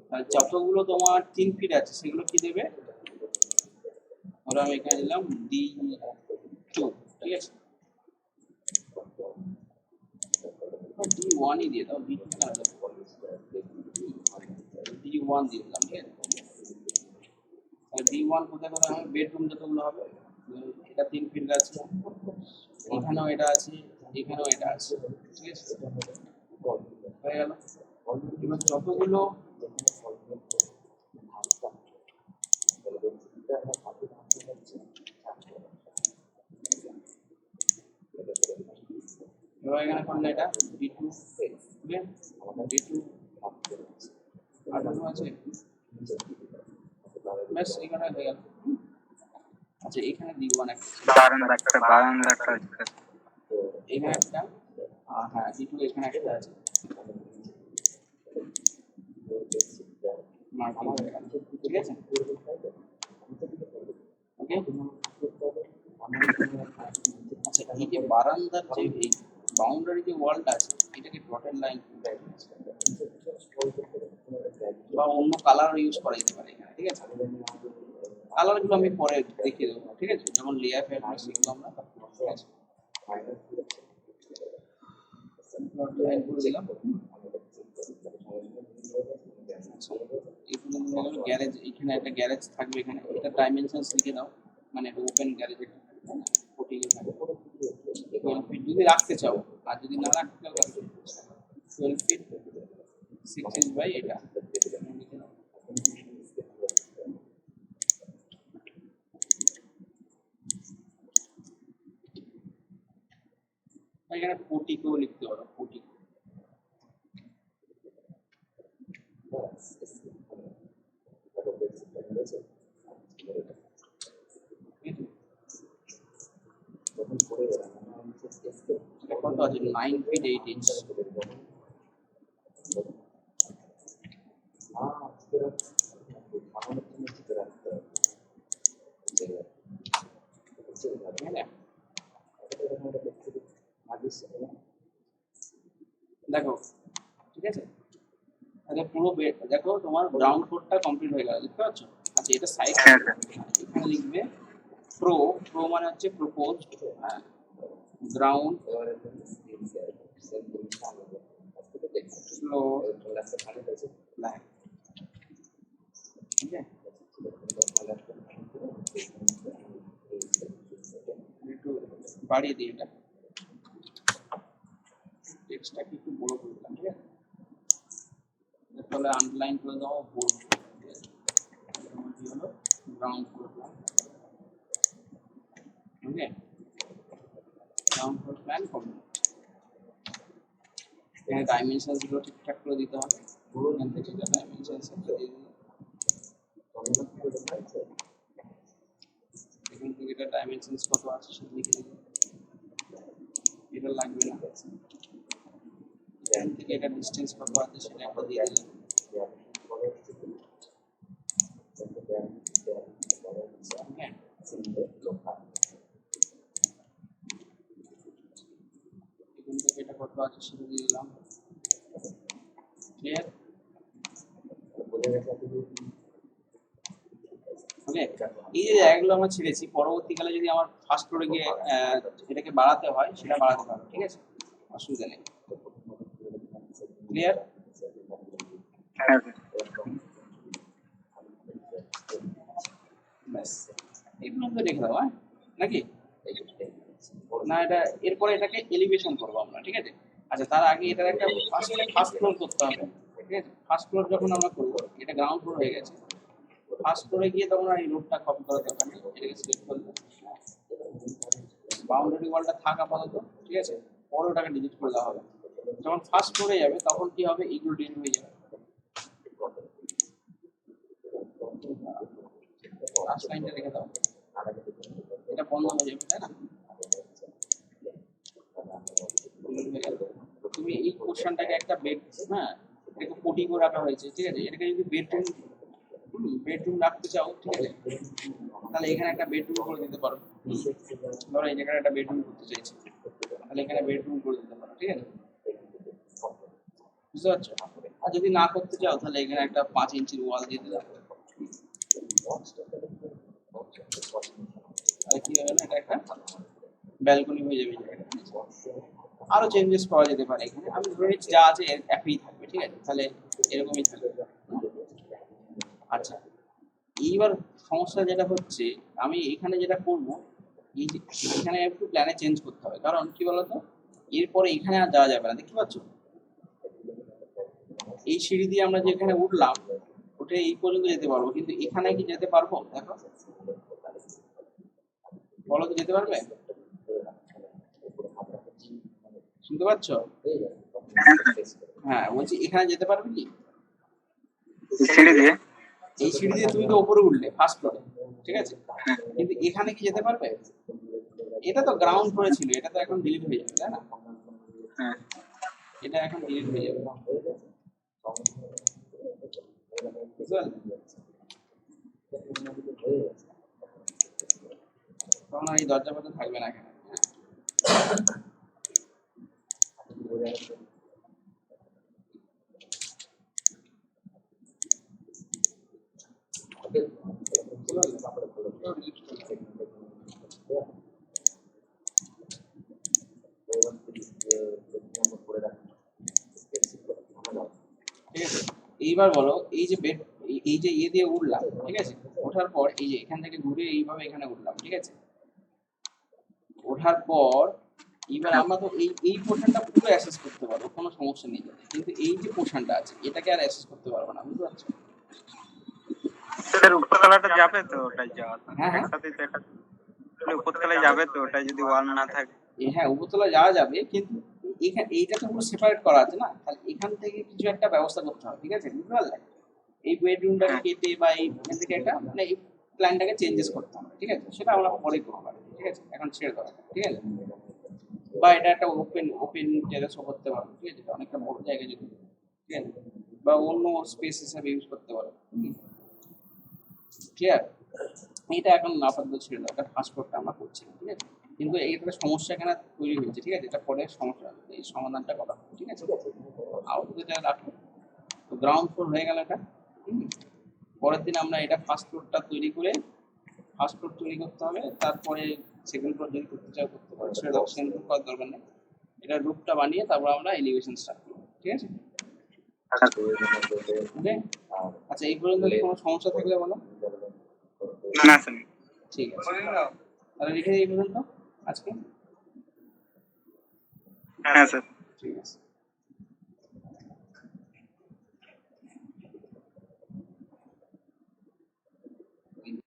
তাহলে যতগুলো তোমার 3 ফিট আছে সেগুলো কি দেবে, ধরো আমি এখানে দিলাম D2, ঠিক আছে? D1 ই দিয়ে দাও, D2 কেন দেবো, D1 দিয়ে দিলাম, ঠিক আছে? D1 কোথায় কোথায় হবে, বেডরুম যতগুলো হবে, এটা 3 ফিট আছে, এখানেও এটা আছে, এখানেও এটা আছে, ঠিক আছে? হয়ে গেল। এবার যতগুলো এবার এখানে করলে এটা D2, ঠিক আছে? D2 আর আছে, ব্যাস এখানে হয়ে গেল। আচ্ছা এখানে D1 একটা, বারান্দাটা আছে স্যার। এখানে একটা, হ্যাঁ D2 এখানে একটা আছে, মার্কিং হয়ে গেল, ঠিক আছে? ওকে। আচ্ছা এই যে বারান্দার যে এই বাউন্ডারি যে ওয়ালটা আছে, এটাকে ডটেড লাইন বা অন্য কালার ইউজ করা যেতে পারে এখানে, ঠিক আছে? কালারগুলো আমি পরে দেখিয়ে দেবো, ঠিক আছে? যেমন লেয়ার ফেয়ার শিখবো আমরা, ঠিক আছে? লাইন করে দিলাম। এগুলো হলো গ্যারেজ, এখানে একটা গ্যারেজ থাকবে, এখানে এটা ডাইমেনশনস লিখে দাও, মানে এটা ওপেন গ্যারেজ, এটা 12 ফিট যদি রাখতে চাও, আর যদি না রাখতে চাও তাহলে 12 ফিট 6 ইঞ্চ বাই এটা লিখে দাও। এখানে পোর্টিকো লিখতে পারো, পোর্টিকো, কত আছে, 9 ফিট 8 ইঞ্চ, দেখো, ঠিক আছে? তাহলে পুরো বেড দেখো, তোমার গ্রাউন্ড ফ্লোরটা কমপ্লিট হয়ে গেল, দেখতে পাচ্ছ? আচ্ছা এটা সাইড, হ্যাঁ স্যার। এখানে লিখবে প্রো মানে হচ্ছে প্রপোজ, গ্রাউন্ড ফ্লোর প্ল্যান, ঠিক আছে? বাড়িয়ে দিই এটা, টেক্সটটাকে একটু বড় করে দিলাম, ঠিক আছে? তাহলে আন্ডারলাইন করে দেবো বোল্ড, ঠিক আছে? এর মধ্যে হলো ground floor plan, okay? Ground floor plan complete. এখানে ডাইমেনশনস গুলো ঠিকঠাক করে দিতে হবে, এখান থেকে ডাইমেনশনস দিয়ে দিলাম, এখান থেকে এটা ডাইমেনশনস কত আছে সেটা লিখে দিলাম, এটা লাগবে না, এখান থেকে এটা ডিসটেন্স কত আছে সেটা একটা দিয়ে দিলাম, ওকে? এখান থেকে এটা কত আছে সেটা দিয়ে দিলাম, ক্লিয়ার? ওকে, এই যে জায়গাগুলো আমরা ছেড়েছি, পরবর্তীকালে যদি আমার ফার্স্ট ফ্লোরে গিয়ে এটাকে বাড়াতে হয় সেটা বাড়াতে পারবো, ঠিক আছে? অসুবিধা নেই, ক্লিয়ার? হ্যাঁ ব্যাস এই পর্যন্ত রেখে দাও, হ্যাঁ নাকি? না এটা এরপরে এটাকে এলিভেশন করবো আমরা, ঠিক আছে? আচ্ছা তার আগে এটার একটা ফার্স্ট ফ্লোর করতে হবে, ঠিক আছে? ফার্স্ট ফ্লোর যখন আমরা করবো, এটা গ্রাউন্ড ফ্লোর হয়ে গেছে, ফার্স্ট ফ্লোরে গিয়ে তখন আর এই রুটটা কপি করার দরকার নেই, এটাকে সিলেক্ট করলে বাউন্ডারি ওয়ালটা থাক আপাতত, ঠিক আছে? পরে ওটাকে ডিলিট করে দেওয়া হবে। যখন ফার্স্ট ফ্লোরে যাবে তখন কি হবে, এইগুলো ডিলিট হয়ে যাবে, লাস্ট লাইনটা রেখে দাও, এটা বন্ধ হয়ে যাবে, তাই না? তুমি এই পোর্শনটাকে একটা বেড, হ্যাঁ এটাকে পটি করে রাখা হয়েছে, ঠিক আছে? এটাকে যদি বেডরুম রাখতে চাও, ঠিক আছে, তাহলে এখানে একটা বেডরুম করে দিতে পারো। ধরো এই জায়গায় একটা বেডরুম করতে চাইছি, তাহলে এখানে বেডরুম করে দিতে পারো, ঠিক আছে? বুঝতে পারছো? আর যদি না করতে চাও তাহলে এখানে একটা 5 ইঞ্চির ওয়াল দিয়ে দিলাম, তাহলে কি হবে না, এটা একটা ব্যালকনি হয়ে যাবে জায়গাটা। আরো চেঞ্জেস করা যেতে পারে এখানে, আমি ধরে নিচ্ছি যা আছে একই থাকবে, ঠিক আছে? তাহলে এরকমই থাকবে। আচ্ছা এইবার সমস্যা যেটা হচ্ছে, আমি এখানে যেটা করব, এই যে এখানে একটু প্ল্যানে চেঞ্জ করতে হবে, কারণ কি বলতো, এরপরে এখানে আর যাওয়া যাবে না, দেখতে পাচ্ছ? এই সিঁড়ি দিয়ে আমরা যে এখানে উঠলাম, উঠে এই পর্যন্ত যেতে পারবো, কিন্তু এখানে কি যেতে পারবো? দেখো, বলো তো যেতে পারবে? শুনতে পাচ্ছ? হ্যাঁ বলছি এখানে যেতে পারবে কি? সিঁড়ি দিয়ে এই সিঁড়ি দিয়ে তুমি তো উপরে উঠলে ফার্স্ট ফ্লোরে, ঠিক আছে? কিন্তু এখানে কি যেতে পারবে? এটা তো গ্রাউন্ড ফ্লোরে ছিল, এটা তো এখন ডিলিট হয়ে যাবে, তাই না? হ্যাঁ এটা এখন ডিলিট হয়ে যাবে, বুঝতে পারলে? তখন আর এই দরজা পর্যন্ত থাকবে না এখানে, ঠিক আছে? এইবার বলো এই যে বেড, এই যে ইয়ে দিয়ে উঠলাম, ঠিক আছে? ওঠার পর এই যে এখান থেকে ঘুরে এইভাবে এখানে উঠলাম, ঠিক আছে? ওঠার পর এবার আমরা তো এই পোর্শনটা পুরো অ্যাসেস করতে পারবো, কোনো সমস্যা নেই, কিন্তু এই যে পোর্শনটা আছে এটাকে আর অ্যাসেস করতে পারবো না, বুঝতে পারছো? স্যার উপরতলাটা যাবে তো, ওটাই যাওয়া হ্যাঁ হ্যাঁ একসাথে তো এটা উপরতলায় যাবে তো, ওটা যদি ওয়াল না থাকে। হ্যাঁ উপরতলা যাওয়া যাবে, কিন্তু এখানে এইটা তো পুরো সেপারেট করা আছে না, তাহলে এখান থেকে কিছু একটা ব্যবস্থা করতে হবে, ঠিক আছে? বুঝতে পারলে? এই বেডরুমটাকে কেটে বা এইখান থেকে একটা মানে এই প্ল্যানটাকে চেঞ্জেস করতে হবে, ঠিক আছে? সেটা আমরা পরে করতে পারি, ঠিক আছে? এখন ছেড়ে দেওয়া যাবে, ঠিক আছে? বা এটা একটা ওপেন টেরেসও করতে পারো, ঠিক আছে? অনেকটা বড় জায়গা যদি, ঠিক আছে? বা অন্য স্পেস হিসাবে ইউজ করতে পারো, ক্লিয়ার? এটা এখন আপাতত ছেড়ে দাও, এটা ফার্স্ট ফ্লোরটা আমরা করছি না, ঠিক আছে? কিন্তু এইটা সমস্যা এখানে তৈরি হয়েছে, ঠিক আছে? এটা পরে সমস্যা, এই সমাধানটা করা হবে, ঠিক আছে? আপাতত এটা রাখো, তো গ্রাউন্ড ফ্লোর হয়ে গেল এটা। পরের দিন আমরা এটা ফার্স্ট ফ্লোরটা তৈরি করে, ফার্স্ট ফ্লোর তৈরি করতে হবে, তারপরে সেকেন্ড ফ্লোর যদি করতে চাও করতে পারো, সেটা দাও, সেকেন্ড ফ্লোর করার দরকার নেই, এটা রুফটা বানিয়ে তারপর আমরা এলিভেশন স্টার্ট করবো, ঠিক আছে? ওকে, আচ্ছা এই পর্যন্ত কোনো সমস্যা থাকলে বলো। না স্যার ঠিক আছে, তাহলে রেখে দিই এই পর্যন্ত আজকে। হ্যাঁ স্যার। ঠিক আছে।